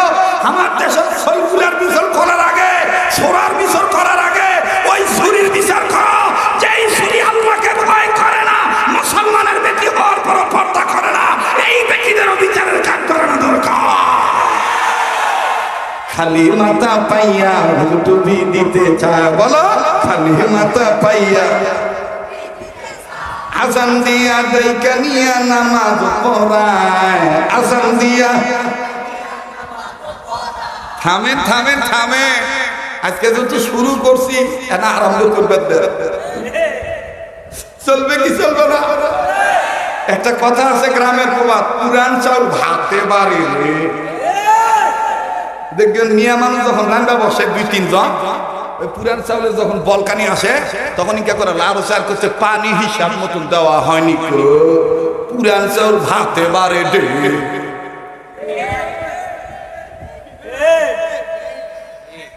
Speaker 1: আমার দেশের সৈফুলের বিচার করার আগে, সোরার বিচার করার আগে ওই ছুরির বিচার করো, যেই ছুরি আল্লাহকে ভয় করে না, মুসলমানের ব্যক্তি হওয়ার পর পর্দা করে না, এই ব্যক্তিদেরও বিচারের কাজ করানো দরকার। খালি মাথা পাইয়া ভোট দিতে চায়, বলো খালি মাথা পাইয়া আজান দিয়া দাইকা নিয়া নামাজ পড়ায়, আজান দিয়া। থামেন থামেন থামেন, আজকে যেহেতু শুরু করছি এটা আরম্ভ করবেন, চলবে কি চলবে না? একটা কথা আছে গ্রামের প্রবাদ, পুরান চাউল ভাতে বাড়ে। দেখবেন মিয়া মানুষ যখন রান্না বসে 2-3 জন, ওই পুরান চাউলে যখন বলকানি আসে তখন কি করে লাড়ু চার করছে, পানি হিসাব মতন দেওয়া হয়নি, পুরান চাউল ভাতে বাড়ে ডে।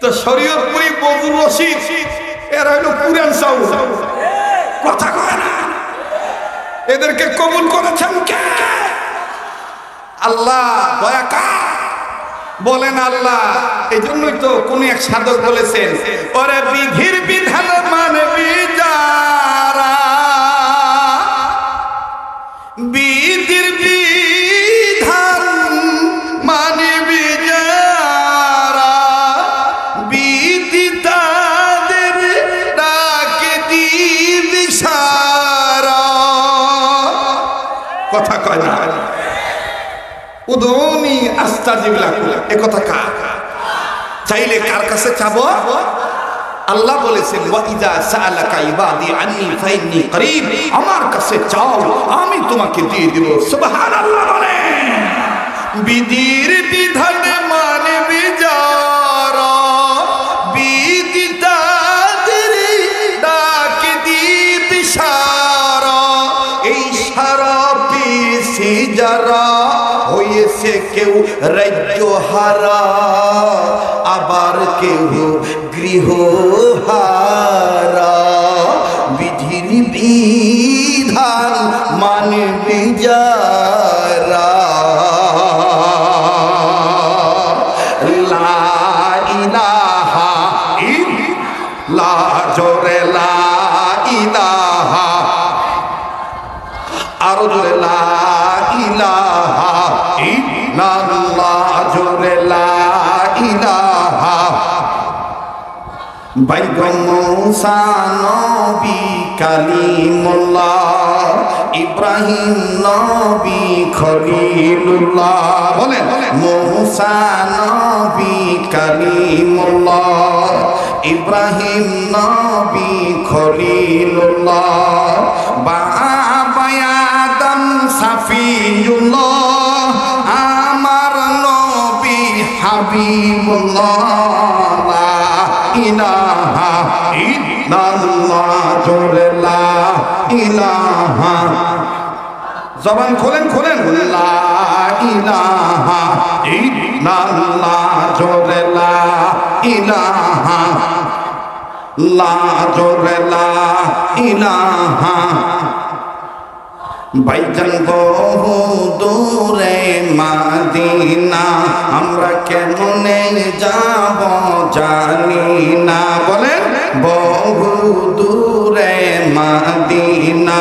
Speaker 1: তো শরীয়তপুরি বজুর রশিদ এরা হলো পুরান চাউল, কথা কয় না। এদেরকে কবুল করেছেন কে? আল্লাহ। দয়া কার? বলেন আল্লাহ। এই জন্যই তো কোন এক সাধক বলেছেন, ওরে বিধির বিধান মানবি যারা, বিধির বিধান মানবি যারা, বিধি তাদের ডাকে দিবি সারা। কথা কয় না? উদৌনি আস্তাজিব লাকুম, এ কথা কার? চাইলে কার কাছে চাবো? আল্লাহ বলেছেন, ওয়া ইযা সাআলাকা ইবাদি আন্নী ফাইন্নী করিব, আমার কাছে চাও আমি তোমাকে দিয়ে দেব। সুবহানাল্লাহ বলেন। বিধির বিধান মানবি যারা, বিধি তাদের ডাকে দিবি সারা। এই সারা পেয়েছে যারা, হয়েছে কেউ রাজ্য হারা, আবার কেউ গৃহ হারা। বিধির বিধান মানবি যারা, লা ইলাহা ইল্লাল্লাহ, জোরে লা ইলাহা, আরো জোরে লা ইলাহা ইল্লাল্লাহ, জোরে লা ইলাহা। বাইগম মুসা নবী কালিমুল্লাহ, ইব্রাহিম নবী খলিলুল্লাহ। বলেন মুসা নবী কালিমুল্লাহ, ইব্রাহিম নবী খলিলুল্লাহ। বাবা আদম সাফিউল্লাহ, আমার নবী হাবিবুল্লাহ। লা ইলাহা ইল্লাল্লাহ, জোরে লা ইলাহা। জবান খোলেন খোলেন, লা ইলাহা ইল্লাল্লাহ, জোরে লা ইলাহা, লা জোরে লা ইলাহা। ভাইজান বহু দূরে মাদিনা, আমরা কেমনে যাব জানি না। বলেন বহু দূরে মাদিনা,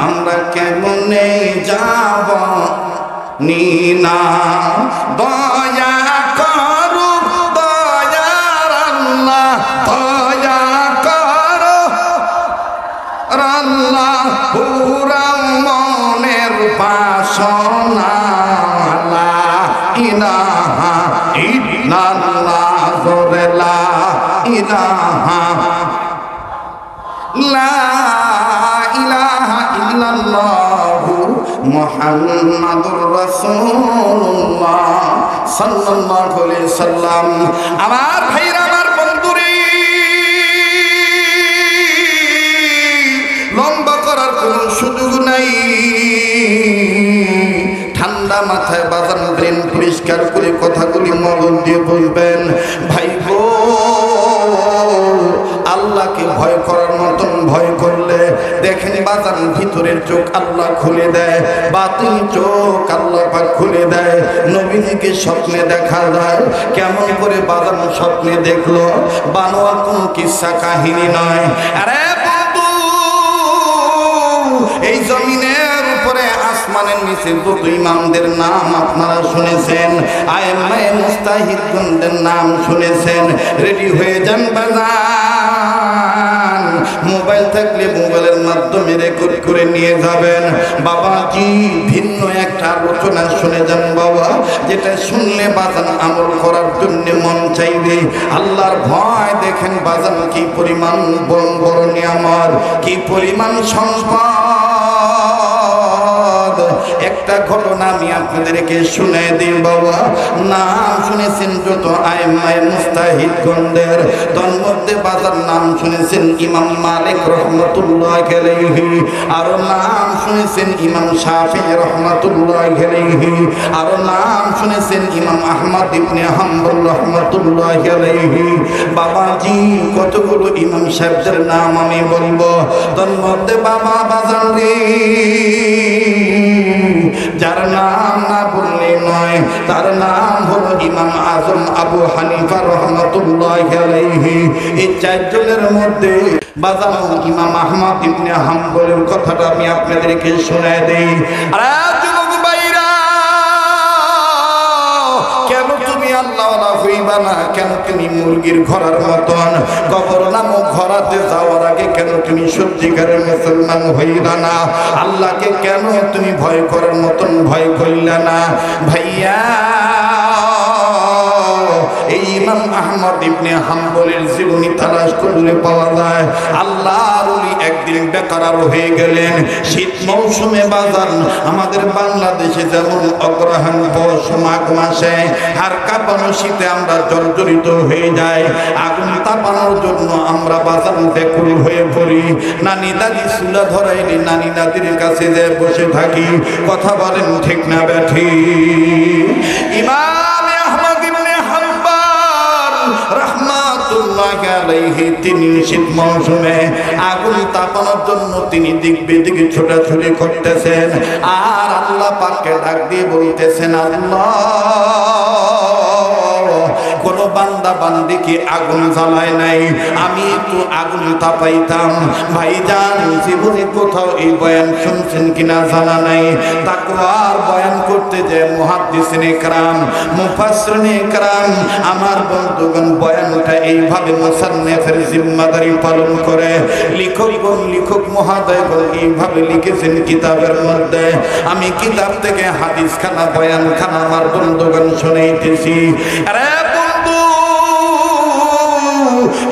Speaker 1: আমরা কেমনে যাব নিনা। দয়া করো দয়ার আল্লাহ, দয়া করো আল্লাহ, পুরা মনের বাসনা। লা ইলাহা ইল্লাল্লাহ, জোরে লা ইলাহা, লা ইলাহা ইল্লাল্লাহু মুহাম্মাদুর রাসূলুল্লাহ সাল্লাল্লাহু আলাইহি সাল্লাম। আমার ভাইরা, আমার বন্ধুরে, লম্বা করার ঠান্ডা মাথায় বাজান ব্রেন পরিষ্কার করে কথাগুলি মগজ দিয়ে বলবেন। ভাই গো, আল্লাহকে ভয় করার মতন ভয় করলে দেখেন বাজান ভিতরের চোখ আল্লাহ খুলে দেয়, বাতিল চোখ আল্লাহ পাক খুলে দেয়। নবীকে স্বপ্নে দেখা যায়। কেমন করে বাজান স্বপ্নে দেখলো? বানোয়া কোন কিসসা কাহিনী নয়। আরে বাবু, এই জমিনের উপরে আসমানের নিচে যত ইমামদের নাম আপনারা শুনেছেন, আয়েমায়ে মুস্তাহিদগণদের নাম শুনেছেন, রেডি হয়ে যান বাজান। মোবাইল থাকলে মোবাইলের মাধ্যমে রেকর্ড করে নিয়ে যাবেন। বাবাজি, ভিন্ন একটা আলোচনা শুনে যান বাবা, যেটা শুনলে বাজান আমল করার জন্য মন চাইবে। আল্লাহর ভয় দেখেন বাজান কি পরিমাণ বড় নিয়ামত, কি পরিমাণ সম্পদ। একটা ঘটনা আমি আপনাদেরকে শুনে দিই বাবা। নাম শুনেছেন যত আয়েমায়ে মুস্তাহিদগণদের, তন্মধ্যে বাজার নাম শুনেছেন ইমাম মালিক রহমাতুল্লাহি আলাইহি, আর নাম শুনেছেন ইমাম শাফিঈ রহমাতুল্লাহি আলাইহি, আর নাম শুনেছেন ইমাম আহমদ ইবনে হাম্বল রহমাতুল্লাহি আলাইহি। বাবাজি, কতগুলো ইমাম সাহেবদের নাম আমি বলবো, তন্মধ্যে বাবা বাজান রে, যার নাম না বললে নয়, তার নাম হলো ইমাম আজম আবু হানিফা রহমাতুল্লাহি আলাইহি। এই চারজনের মধ্যে বাজানো ইমাম আহমদ ইবনে হাম্বলের কথাটা আমি আপনাদেরকে শোনায় দেই। আরে যুবক ভাইরা, কেন তুমি আল্লাহওয়ালা হইবা না? কেন তুমি মুরগির ঘোড়ার মতন কবর নামক ঘোড়াতে যাওয়ার আগে কেন তুমি সত্যিকারের মুসলমান হইলা না? আল্লাহকে কেন তুমি ভয় করার মতন ভয় করলা না? ভাইয়া, এই ইমাম আহমদ ইবনে হাম্বলের জীবনী তালাশ করলে পাওয়া যায়। আল্লাহর ওলি একদিন বেকার হয়ে গেলেন। শীত মৌসুমে বাজান আমাদের বাংলাদেশে যেমন অগ্রহায়ণ পৌষ মাঘ মাসে হাড় কাঁপানো শীতে আমরা জর্জরিত হয়ে যাই, আগুন তাপানোর জন্য আমরা বাজান ব্যাকুল হয়ে পড়ি। নানি দাদি চুলা ধরাইলে নানি দাদির কাছে যে বসে থাকি। কথা বলেন ঠিক না ব্যাঠি? ইমাম আহমদ ইবনে হাম্বল রাহমাতুল্লাহি আলাইহি তিনি শীত মৌসুমে আগুন তাপানোর জন্য তিনি দিক বিদিকে ছোটাছুটি করতেছেন, আর আল্লাহ পাককে ডাক দিয়ে বলতেছেন, আল্লাহ, কোন বান্দা বান্দি কি আগুন জ্বালায় নাই? আমি তো আগুন তাপাইতাম। ভাইজান, জীবনে কোথাও এই বয়ান শুনছেন কিনা জানা নাই। তাকওয়ার বয়ান করতে যে মুহাদ্দিসিনে কেরাম, মুফাসসিরিনে কেরাম, আমার বন্ধুগণ বয়ানটা এইভাবে মুসান্নিফের জিম্মাদারি পালন করে। লেখক মহোদয়গণ এইভাবে লিখেছেন কিতাবের মধ্যে। আমি কিতাব থেকে হাদিস খানা বয়ান খানা আমার বন্ধুগণ শুনাইতেছি। আরে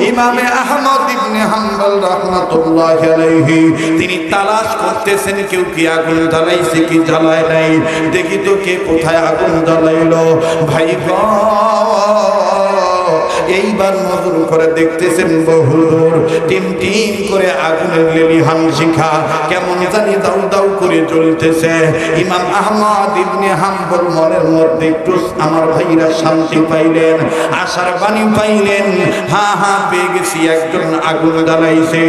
Speaker 1: ইমামে আহমদ ইবনে হাম্বল রাহমাতুল্লাহি আলাইহি তিনি তালাশ করতেছেন কেউ কি আগুন জ্বালাইছে কি জ্বালায় নাই, দেখি তো কে কোথায় আগুন জ্বালাইলো। ভাই গো, এইবার নজর করে দেখতেছেন বহুদূর টিম টিম করে আগুনের লেলিহান শিখা কেমন জানি দাউ দাউ করে জ্বলতেছে। ইমাম আহমদ ইবনে হাম্বল মনের মধ্যে একটু আমার ভাইরা শান্তি পাইলেন, আশার বাণী পাইলেন। হ্যাঁ হ্যাঁ, পেয়ে গেছি, একজন আগুন জ্বালাইছে।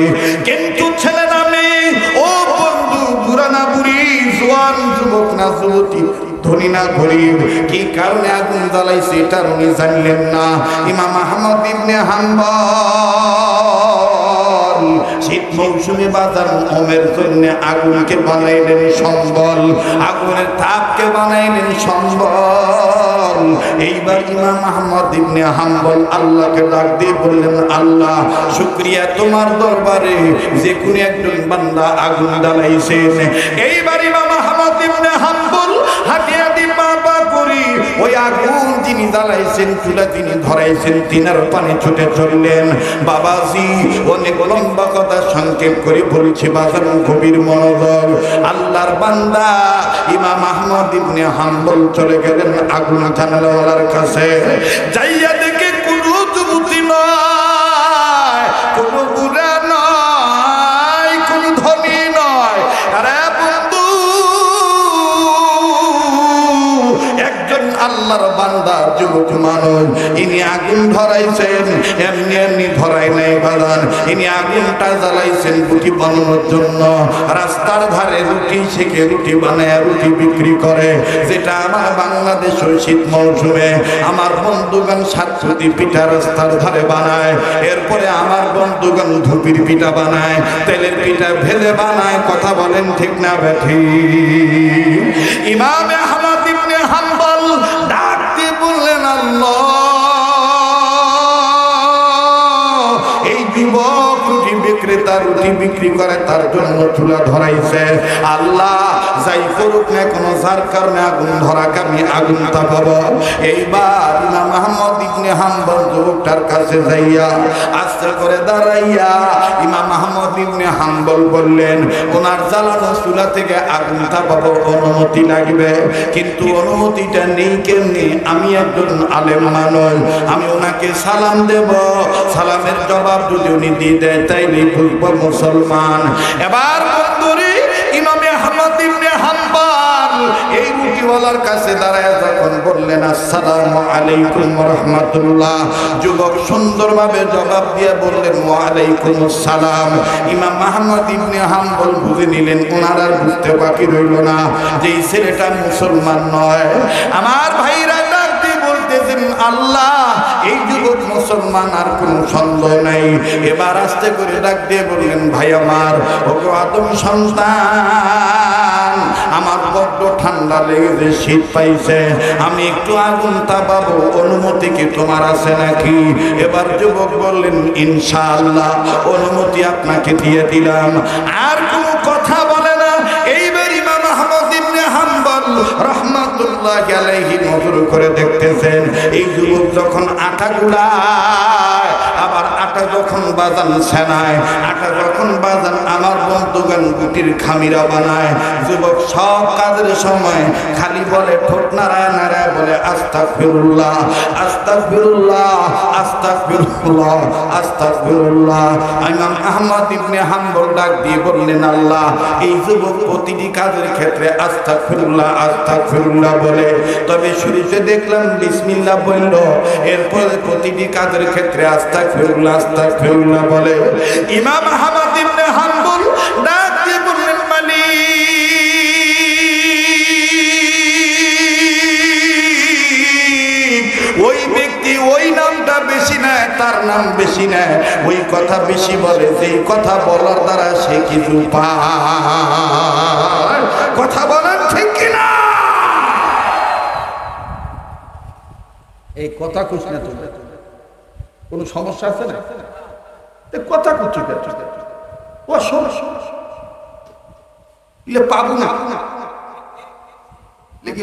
Speaker 1: কিন্তু ছেলে না মেয়ে, ও বন্ধু, বুড়া না বুড়ি, জোয়ান যুবক না যুবতী, ধনী না গরিব, কি কারণে আগুন জ্বালাইছে এটা উনি জানলেন না। ইমাম আহমদ ইবনে হাম্বল শীত মৌসুমে বাজার ওমের জন্য আগুনকে বানাইলেন সম্বল, আগুনের তাপকে বানাইলেন সম্বল। এইবার ইমাম আহমদ ইবনে হাম্বল আল্লাহকে ডাক দিয়ে বললেন, আল্লাহ, শুকরিয়া তোমার দরবারে যে কোন একজন বান্দা আগুন জ্বালাইছেন। এইবার ইমাম আহমদ ইবনে হাম্বল হাতিয়া দি বাবা করি ওই আগুন যিনি জ্বালাইছেন, চুলা যিনি ধরাইছেন, তিনার পানে ছুটে চললেন। বাবাজি, অনেক লম্বা কথা সংক্ষেপ করে বলছি, বাজার গভীর মনোযোগ। আল্লাহর বান্দা ইমাম আহমদ ইবনে হাম্বল চলে গেলেন আগুন জানালাওয়ালার কাছে। যাইয়া দেখে কোনো যুবতী নয়, কোনো বুড়া নয়, কোনো ধনী নয়। আরে বন্ধু, মানুষ, ইনি আগুন ধরাইছেন, এমনি এমনি ধরাই নাই বাদান। ইনি আগুনটা জ্বালাইছেন রুটি বানানোর জন্য। রাস্তার ধারে রুটি সেকে রুটি বানায় রুটি বিক্রি করে, যেটা আমার বাংলাদেশ শীত মৌসুমে আমার বন্ধুগণ সাতপুতি পিঠা রাস্তার ধারে বানায়। এরপরে আমার বন্ধুগণ ধুপির পিঠা বানায়, তেলের পিঠা ভেজে বানায়। কথা বলেন ঠিক না বেঠি? ইমাম আহমদ ইবনে হাম্বল ডাক দিয়ে বললেন, আল্লাহ, এই যুবক রুটি বিক্রেতা রুটি বিক্রি করে তার জন্য চুলা ধরাইছে। আল্লাহ যাই করুক না কোনো, যার কারণে আগুন ধরাকে আমি আগুন তাপাবো। এইবার ইমাম আহমদ ইবনে হাম্বল যুবকটার কাছে যাইয়া আস্তে করে দাঁড়াইয়া ইমাম আহমদ ইবনে হাম্বল বললেন, ওনার জ্বালানো চুলা থেকে আগুন তাপাবো অনুমতি লাগবে, কিন্তু অনুমতিটা নেই কেমনি? আমি একজন আলেম মানুষ, আমি ওনাকে সালাম দেব, সালামের জবাব যদি উনি দিয়ে দেয় তাইলে বুঝবো মুসলমান। এবার বন্ধুরে ইমামে আহমদ ইবনে হাম্বল এই রুটিওয়ালার কাছে দাঁড়ায় যখন বললেন, আসসালামু আলাইকুম ওয়া রাহমাতুল্লাহ, যুবক সুন্দরভাবে জবাব দিয়ে বললেন, ওয়া আলাইকুম আসসালাম। ইমাম আহমদ ইবনে হাম্বল বুঝে নিলেন, ওনার আর বুঝতে বাকি রইল না যে এই ছেলেটা মুসলমান নয়। আমার ভাইরা ডাক দিয়ে বলতেছেন, আল্লাহ, এই যুবক মুসলমান, আর কোনো সন্দেহ নাই। এবার আস্তে করে ডাক দিয়ে বললেন, ভাই আমার, ওগো আদম সন্তান, আমার বড্ড ঠান্ডা লেগেছে, শীত পাইছে, আমি একটু আগুন তাপাবো, অনুমতি কি তোমার আছে নাকি? এবার যুবক বললেন, ইনশাআল্লাহ, অনুমতি আপনাকে দিয়ে দিলাম। আর কোনো কথা বলে না। এইবার ইমাম আহমদ ইবনে হাম্বল রাহমাতুল্লাহি আলাইহি নজর করে দেখতেছেন, এই যুবক যখন আটা গুলায়, আবার আটা যখন বাজান সেনায়, আটা যখন বাজান আমার বন্ধুগণ গুটির খামিরা বানায়, যুবক সব কাজের সময় খালি বলে, ঠোঁট নাড়ায় নাড়ায় বলে, আস্তাগফিরুল্লাহ, আস্তাগফিরুল্লাহ, আস্তাগফিরুল্লাহ, আস্তাগফিরুল্লাহ। ইমাম আহমদ ইবনে হাম্বল ডাক দিয়ে বললেন, আল্লাহ, এই যুবক প্রতিটি কাজের ক্ষেত্রে আস্তাগফিরুল্লাহ, আস্তাগফিরুল্লাহ বলে, তবে শুরুতে দেখলাম বিসমিল্লাহ বলল, এরপরে প্রতিটি কাজের ক্ষেত্রে আস্তাগফিরুল্লাহ, আস্তাগফিরুল্লাহ বলে। ইমাম আহমদ ইবনে হাম্বল ডাক দিয়ে বললেন, মালিক, ওই ব্যক্তি ওই নামটা বেশি নেয়, তার নাম বেশি নেয়, ওই কথা বেশি বলে, যেই কথা বলার দ্বারা সে কিছু পায়। কথা বলেন ঠিক কিনা? এই কথা কুছ না, তো কোন সমস্যা আছে না? কথা কুছ ও পাবো না,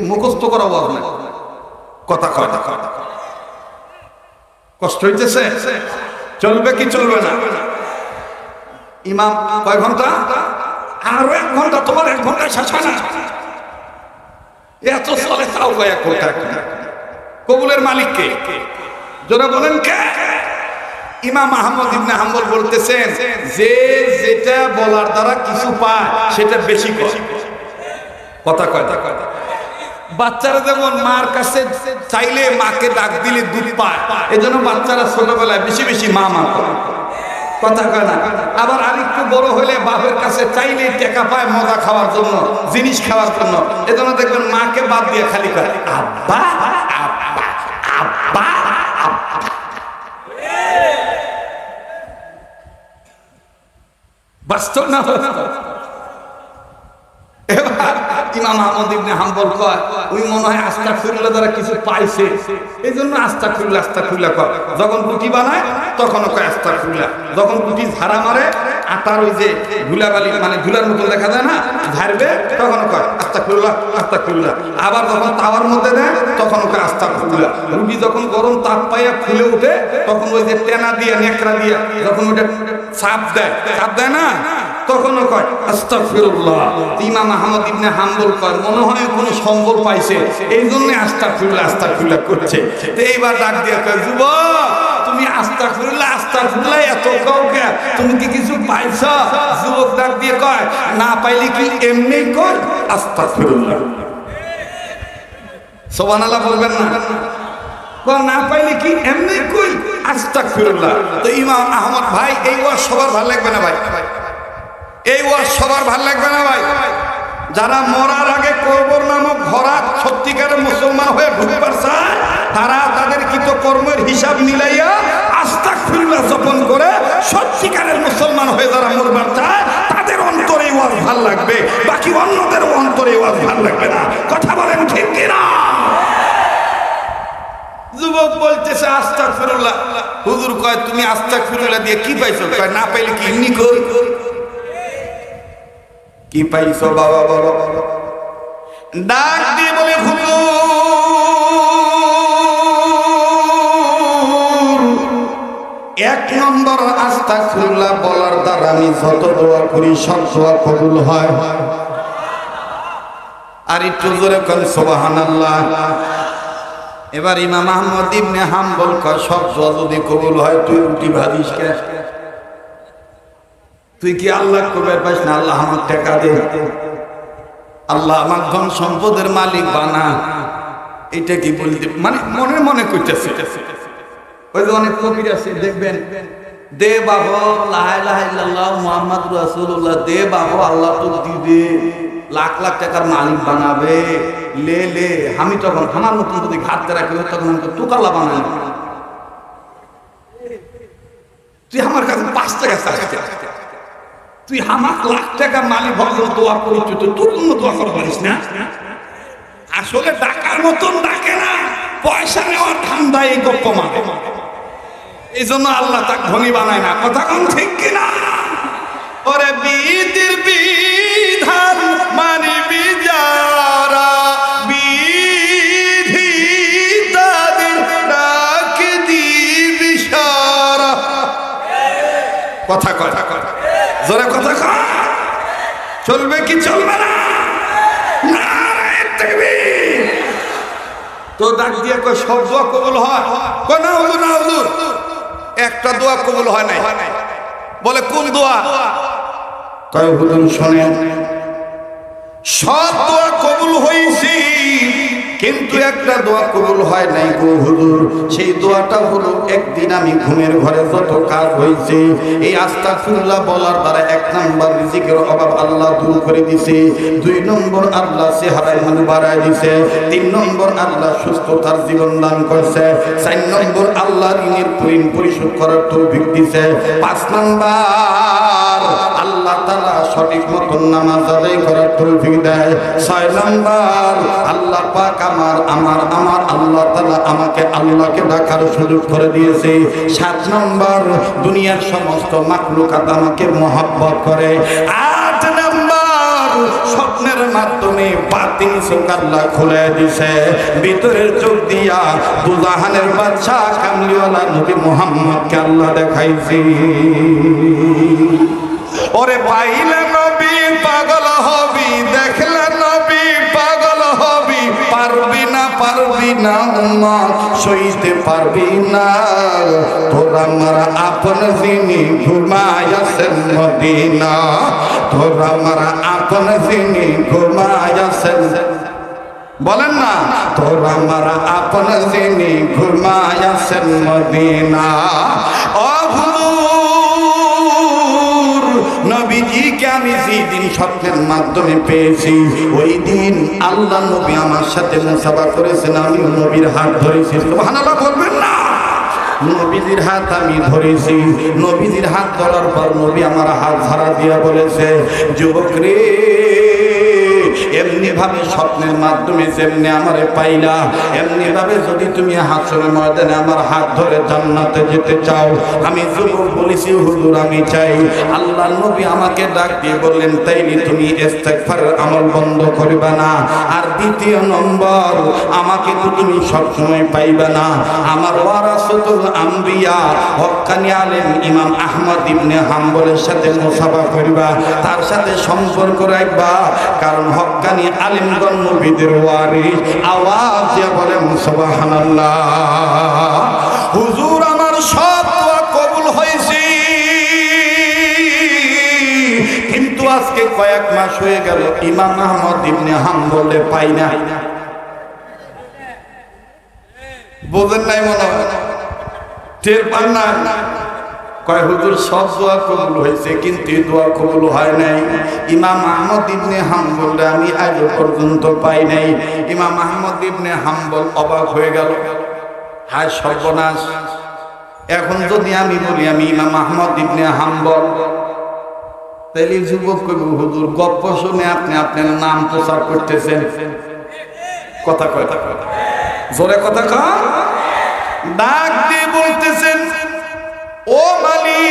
Speaker 1: মুখস্থ করা না, কথা কথা কষ্ট হইতেছে, চলবে কি চলবে না? ইমাম কয় ঘন্টা? আরো 1 ঘন্টা, তোমার 1 ঘন্টা শেষ হয় না, এত চলে তাও 1 ঘন্টা। কবুলের মালিক কে? যারা বলেন কে? ইমাম আহমদ ইবনে হাম্বল বলতেছেন, যে যেটা বলার দ্বারা কিছু পায় সেটা বেশি করে কথা কয়। বাচ্চারা যেমন মার কাছে চাইলে মাকে ডাক দিলে দুধ পায়, এজন্য বাচ্চারা ছোটবেলায় বেশি বেশি মা মা কথা কয় না। আবার আরেকটু বড় হলে বাপের কাছে চাইলে টাকা পায় মজা খাওয়ার জন্য, জিনিস খাওয়ার জন্য, এজন্য দেখবেন মাকে বাদ দিয়ে খালি কয় আব্বা আব্বা আব্বা আব্বা। বাস্তব না? এবার ইমাম আহমদ ইবনে হাম্বল কয়, ওই মনে হয় আস্তাগফিরুল্লাহ দ্বারা কিছু পাইছে, এই জন্য আস্তাগফিরুল্লাহ আস্তাগফিরুল্লাহ কয়। যখন রুটি বানায় তখন কয় আস্তাগফিরুল্লাহ, যখন রুটি ঝাড়া মারে, আটার ওই যে ধুলাবালি মানে ধুলার মতো দেখা যায় না, ঝাড়বে, তখন কয় আস্তাগফিরুল্লাহ আস্তাগফিরুল্লাহ। আবার যখন তাওয়ার মধ্যে দেয় তখন কয় আস্তাগফিরুল্লাহ। রুটি যখন গরম তাপ পাইয়া ফুলে ওঠে, তখন ওই যে টেনা দিয়ে নেকড়া দিয়ে যখন ওটা চাপ দেয় না, তখনও কয় আস্তাগফিরুল্লাহ। ইমাম আহমদ ইবনে হাম্বল কয়, মনে হয় কোনো সম্বল পাইছে, এই জন্য আস্তাগফিরুল্লাহ আস্তাগফিরুল্লাহ করছে। তো এইবার ডাক দিয়ে কয়, যুবক, তুমি আস্তাগফিরুল্লাহ আস্তাগফিরুল্লাহ এত কও কে? তুমি কি কিছু পাইছ? যুবক ডাক দিয়ে কয়, না পাইলে কি এমনি কয় আস্তাগফিরুল্লাহ। সুবহানাল্লাহ বলবেন না? না পাইলে কি এমনি কই আস্তাগফিরুল্লাহ। তো ইমাম আহমদ ভাই এই ওয়াজ সবার ভালো লাগবে না ভাই, এই ওয়াজ সবার ভালো লাগবে না ভাই। যারা মরার আগে কবর নামক ঘোড়া সত্যিকারের মুসলমান হয়ে ঢুকবার চায়, তারা তাদের কৃতকর্মের হিসাব মিলাইয়া আস্তাগফিরুল্লাহ জপন করে সত্যিকারের মুসলমান হয়ে যারা মরবার চায়, তাদের অন্তরে ওয়াজ ভাল লাগবে, বাকি অন্যদের অন্তরে ওয়াজ ভাল লাগবে না। কথা বলেন ঠিক কিনা? যুবক বলতেছে আস্তাগফিরুল্লাহ, হুজুর কয় তুমি আস্তাগফিরুল্লাহ দিয়ে কি পাইছো? কয় না পাইলে কি এমনি কই। কি পাইছো বাবা? বাবা ডাক দিয়ে বলে হুজুর, এক নম্বর আস্তাগফিরুল্লাহ বলার দ্বারা আমি যত দোয়া করি সব দোয়া কবুল হয়। আর একটু জোরে কোন সুবহানাল্লাহ। এবার ইমাম আহমদ ইবনে হাম্বল কয় সব দোয়া যদি কবুল হয় তুই রুটি ভাজিস কেন? তুই কি আল্লাহ কবে পাইস না? আল্লাহ আমার টাকা দে, আল্লাহ আমার ধন সম্পদের মালিক বানা, এটা কি বলতে মানে মনে মনে করতেছে। ওই যে অনেক কবির আছে দেখবেন, দে বাবা লা ইলাহা ইল্লাল্লাহ মুহাম্মাদুর রাসূলুল্লাহ, দে বাবা আল্লাহ তো দিবে, লাখ লাখ টাকার মালিক বানাবে, লে লে। আমি তখন আমার মতন যদি ঘাটতে রাখি তখন আমি তো তুকালা বানাই, তুই আমার কাছে 5 টাকা চাইতে, তুই আমার লাখ টাকার মালিক হওয়ার দোয়া করিস, তুই তোর জন্য দোয়া করতে পারিস না। আসলে ডাকার মতন ডাকে না, পয়সা নেওয়ার ঠান্ডায় এই গপ্প মারে, এই জন্য আল্লাহ তাকে ধনী বানায় না। কথা কোন ঠিক কিনা? ওরে বিধির বিধান মানিবি যারা, বিধি তাদের ডাক দিবি সারা। কথা কথা কথা জোরে কথা কয়, চলবে কি চলবে না? নারায়ে তাকবীর। তো ডাক দিয়ে কয় সব দোয়া কবুল হয়? কয় না হুজুর, না হুজুর, একটা দোয়া কবুল হয় নাই। বলে কোন দোয়া? কয় হুজুর শোনেন, সব দোয়া কবুল হইছে কিন্তু একটা দোয়া কবুল হয় নাই গো হুজুর। সেই দোয়াটা হলো একদিন আমি ঘুমের ঘরে যত কাজ হয়েছে এই আস্তাগফিরুল্লাহ বলার দ্বারা 1 নম্বর রিজিকের অভাব আল্লাহ দূর করে দিছে, 2 নম্বর আল্লাহ চেহারায় মানু বাড়ায় দিছে, 3 নম্বর আল্লাহ সুস্থতার জীবন দান করছে, 4 নম্বর আল্লাহ ঋণের ঋণ পরিশোধ করার তৌফিক দিছে, 5 নম্বর আল্লাহ তাআলা সঠিক মতন নামাজ আদায় করার তৌফিক দেয়, 6 নম্বর আল্লাহ পাক আমার আল্লাহ তাআলা আমাকে আল্লাহকে ডাকার সুযোগ করে দিয়েছে, 7 নম্বর দুনিয়ার সমস্ত মাখলুকাত আমাকে মহব্বত করে, 8 নম্বর স্বপ্নের মাধ্যমে বাতিল চোখ আল্লাহ খুলে দিছে, ভিতরের চোখ দিয়া দুজাহানের বাদশা কামলিওয়ালা নবী মুহাম্মদকে আল্লাহ দেখাইছে। ওরে পাইলে নবী পাগল হবি, দেখলে নবী পাগল হবি, পারবি না উম্মত সইতে পারবি না, তোরা মারা আপন যিনি ঘুমায়াছেন মদিনা, তোরা মারা আপন যিনি ঘুমায়াছেন, বলেন না, তোরা মারা আপন যিনি ঘুমায়াছেন মদিনা। ও নবীজিকে আমি যেদিন স্বপ্নের মাধ্যমে পেয়েছি ওই দিন আল্লাহ নবী আমার সাথে মুসাফা করেছেন, আমি নবীর হাত ধরেছি। সুবহানাল্লাহ বলবেন না? নবীজির হাত আমি ধরেছি, নবীজির হাত ধরার পর নবী আমার হাত ধরা দিয়া বলেছে, যুবক রে, এমনি ভাবে স্বপ্নের মাধ্যমে যেমনি আমারে পাইলা, এমনি ভাবে যদি তুমি হাসরের ময়দানে আমার হাত ধরে জান্নাতে যেতে চাও। আমি যুবক বলেছি হুজুর আমি চাই। আল্লাহ নবী আমাকে ডাক দিয়ে বললেন, তাইলে তুমি ইস্তেগফারের আমল বন্ধ করবে না, আর 2 নম্বর আমাকে তো তুমি সবসময় পাইবে না, আমার ওয়ারাসাতুল আম্বিয়া হক্কানি আলেম ইমাম আহমদ ইবনে হাম্বলের সাথে মুসাফা করবা, তার সাথে সম্পর্ক রাখবা, কারণ হক্কানি আলেমগণ নবীদের ওয়ারিস। আওয়াজ দিয়ে বলেন সুবহানাল্লাহ। হুজুর আমার সব দোয়া কবুল হয়েছে, কিন্তু আজকে কয়েক মাস হয়ে গেল ইমাম আহমদ ইবনে হাম্বলে পাই না। বোঝেন নাই মনে হয়, টের পান না? কয় হুজুর সব দোয়া কবুল হয়েছে, কিন্তু এই দোয়া কবুল হয় নাই। ইমাম আহমদ ইবনে হাম্বলরে আমি আজ পর্যন্ত পাই নাই। ইমাম আহমদ ইবনে হাম্বল অবাক হয়ে গেল, হায় সর্বনাশ, এখন যদি আমি বলি আমি ইমাম আহমদ ইবনে হাম্বল, তাহলে যুবক কইব হুজুর গপ্প শুনে আপনি আপনার নাম প্রচার করতেছেন। কথা কয়, জোরে কথা কয়, ডাক দিয়ে বলতেছেন, ও মালিক,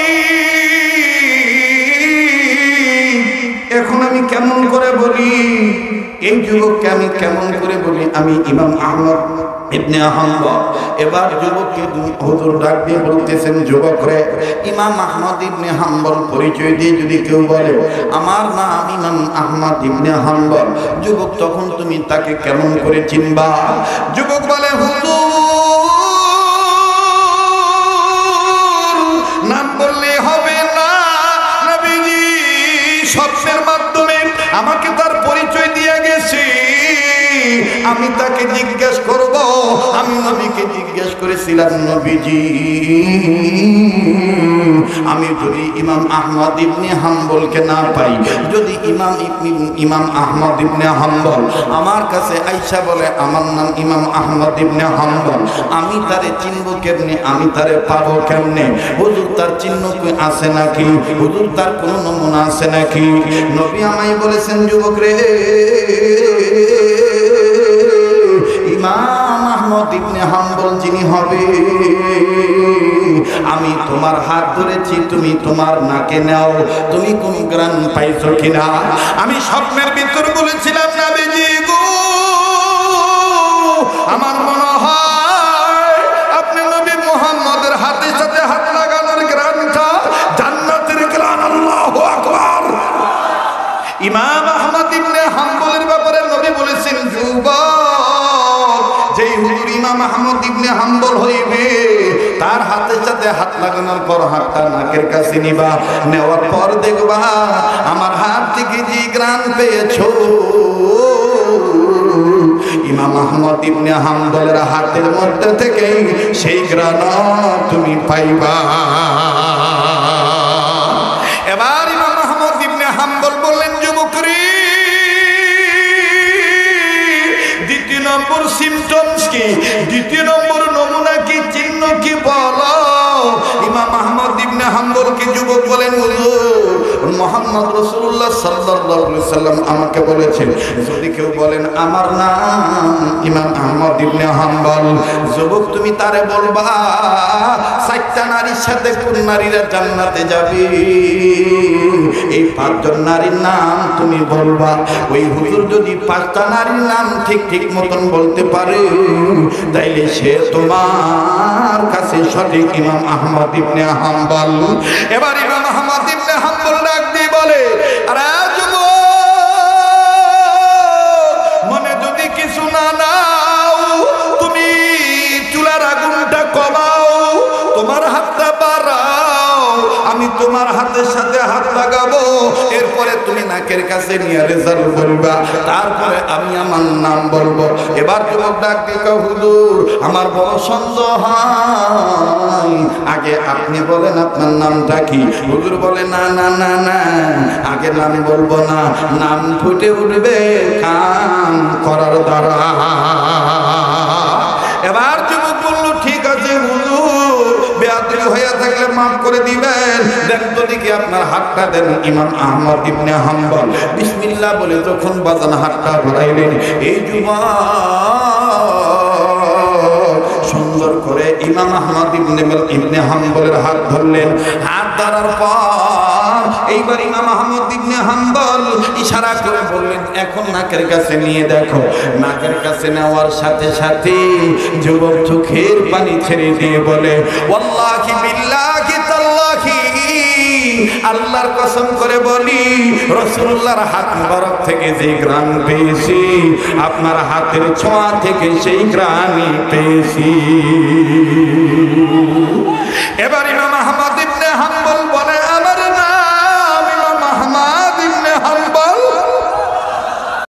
Speaker 1: এখন আমি কেমন করে বলি এই যুবককে, আমি কেমন করে বলি আমি ইমাম আহমদ ইবনে হাম্বল? এবার যুবককে হুজুর ডাক দিয়ে বলতেছেন, যুবক রে, ইমাম আহমদ ইবনে হাম্বল পরিচয় দিয়ে যদি কেউ বলে আমার নাম ইমাম আহমদ ইবনে হাম্বল, যুবক তখন তুমি তাকে কেমন করে চিনবা? যুবক বলে, হুজুর নাম বললে হবে না, নবীজি স্বপ্নের মাধ্যমে আমাকে তার পরিচয় দিয়ে গেছে, আমি তাকে জিজ্ঞেস করব। আমি নবীকে জিজ্ঞেস করেছিলাম, নবীজি আমি যদি ইমাম আহমদ ইবনে হাম্বলকে না পাই, যদি ইমাম আহমদ ইবনে হাম্বল আমার কাছে আইসা বলে আমার নাম ইমাম আহমদ ইবনে হাম্বল, আমি তারে চিনব কেমনে, আমি তারে পাবো কেমনে? হুজুর তার চিহ্ন কি আছে নাকি? হুজুর তার কোনো নমুনা আছে নাকি? নবী আমায় বলেছেন, যুবক রে, ইমাম আহমদ ইবনে হাম্বল যিনি হবে, আমি তোমার হাত ধরেছি, তুমি তোমার নাকে নাও, তুমি কোন গ্রান পাইছো কিনা? আমি স্বপ্নের ভিতর বলেছিলাম, নবীজি গো, আমার মনে হয় আপনি নবী মুহাম্মদের হাতের সাথে হাত লাগানোর গ্রানটা জান্নাতের গ্রান। আল্লাহু আকবার। ইমাম আহমদ ইবনে হাম্বলের ব্যাপারে নবী বলেছেন, যুবক, যেই হুজুর ইমাম আহমদ ইবনে হাম্বল হইবে তার হাতের সাথে হাত লাগানোর পর হাতটা নাকের কাছে নিবা, নেওয়ার পর দেখবা আমার হাত থেকে যে গ্রান পেয়েছো, ইমাম আহমদ ইবনে হাম্বলের হাতের মধ্যে থেকে সেই গ্রান তুমি পাইবা। এবার ইমাম আহমদ ইবনে হাম্বল বললেন, যুবক রে, দ্বিতীয় নম্বর সিমটমস কি, দ্বিতীয় নম্বর নমুনা কি, চিহ্ন কি বলো? ইমাম আহমদ ইবনে হাম্বলকে যুবক বলেন, মুহাম্মদ রাসূলুল্লাহ সাল্লাল্লাহু আলাইহি সাল্লাম আমাকে বলেছেন, যদি কেউ বলেন আমার নাম ইমাম আহমদ ইবনে হাম্বল, যুবক তুমি তারে বলবা চারটা নারীর সাথে কোন নারীরা জান্নাতে যাবে, এই পাঁচজন নারীর নাম তুমি বলবা। ওই হুজুর যদি পাঁচটা নারীর নাম ঠিক ঠিক মতন বলতে পারে, তাইলে সে তোমার কাছে সঠিক ইমাম আহমদ ইবনে হাম্বল। এবার ইমাম আহমদ ইবনে হাম্বল ডাক দিয়ে বলে, আরে যুবক, মনে যদি কিছু না নাও, তুমি চুলার আগুনটা কমাও, তোমার হাতটা বাড়াও, আমি তোমার হাতের সাথে হাত লাগাবো, এরপরে তুমি নাকের কাছে নিয়ে রেজাল্ট বলবা, তারপরে আমি আমার নাম বলবো। এবার যুবক ডাক দিয়ে, হুজুর আমার বড় সন্দেহ হয়, আগে আপনি বলেন আপনার নামটা কি? হুজুর বলে, না না না না, আগে নাম বলবো না, নাম ফুটে উঠবে কাম করার দ্বারা। এবার যুবক বলল, ঠিক আছে হুজুর, বেয়াদবি হয়ে থাকলে মাফ করে দিবেন, দেন তো দেখি আপনার হাতটা দেন। ইমাম আহমদ ইবনে হাম্বল বিসমিল্লাহ বলে যখন বাজান হাতটা বাড়াইলেন, এই যুবক সুন্দর করে ইমাম আহমদ ইবনে হাম্বলের হাত ধরলেন। হাত ধরার পর এইবার ইমাম আহমদ ইবনে হাম্বল ইশারা করে বললেন, এখন নাকের কাছে নিয়ে দেখো। নাকের কাছে নেওয়ার সাথে সাথে যুবক চোখের পানি ছেড়ে দিয়ে বলে, ওয়াল্লাহি বিল্লাহি তাল্লাহি, আল্লাহর কসম করে বলি, রাসূলুল্লাহর হাত মুবারক থেকে যে ঘ্রাণ পেয়েছি, আপনার হাতের ছোঁয়া থেকে সেই ঘ্রাণই পেয়েছি।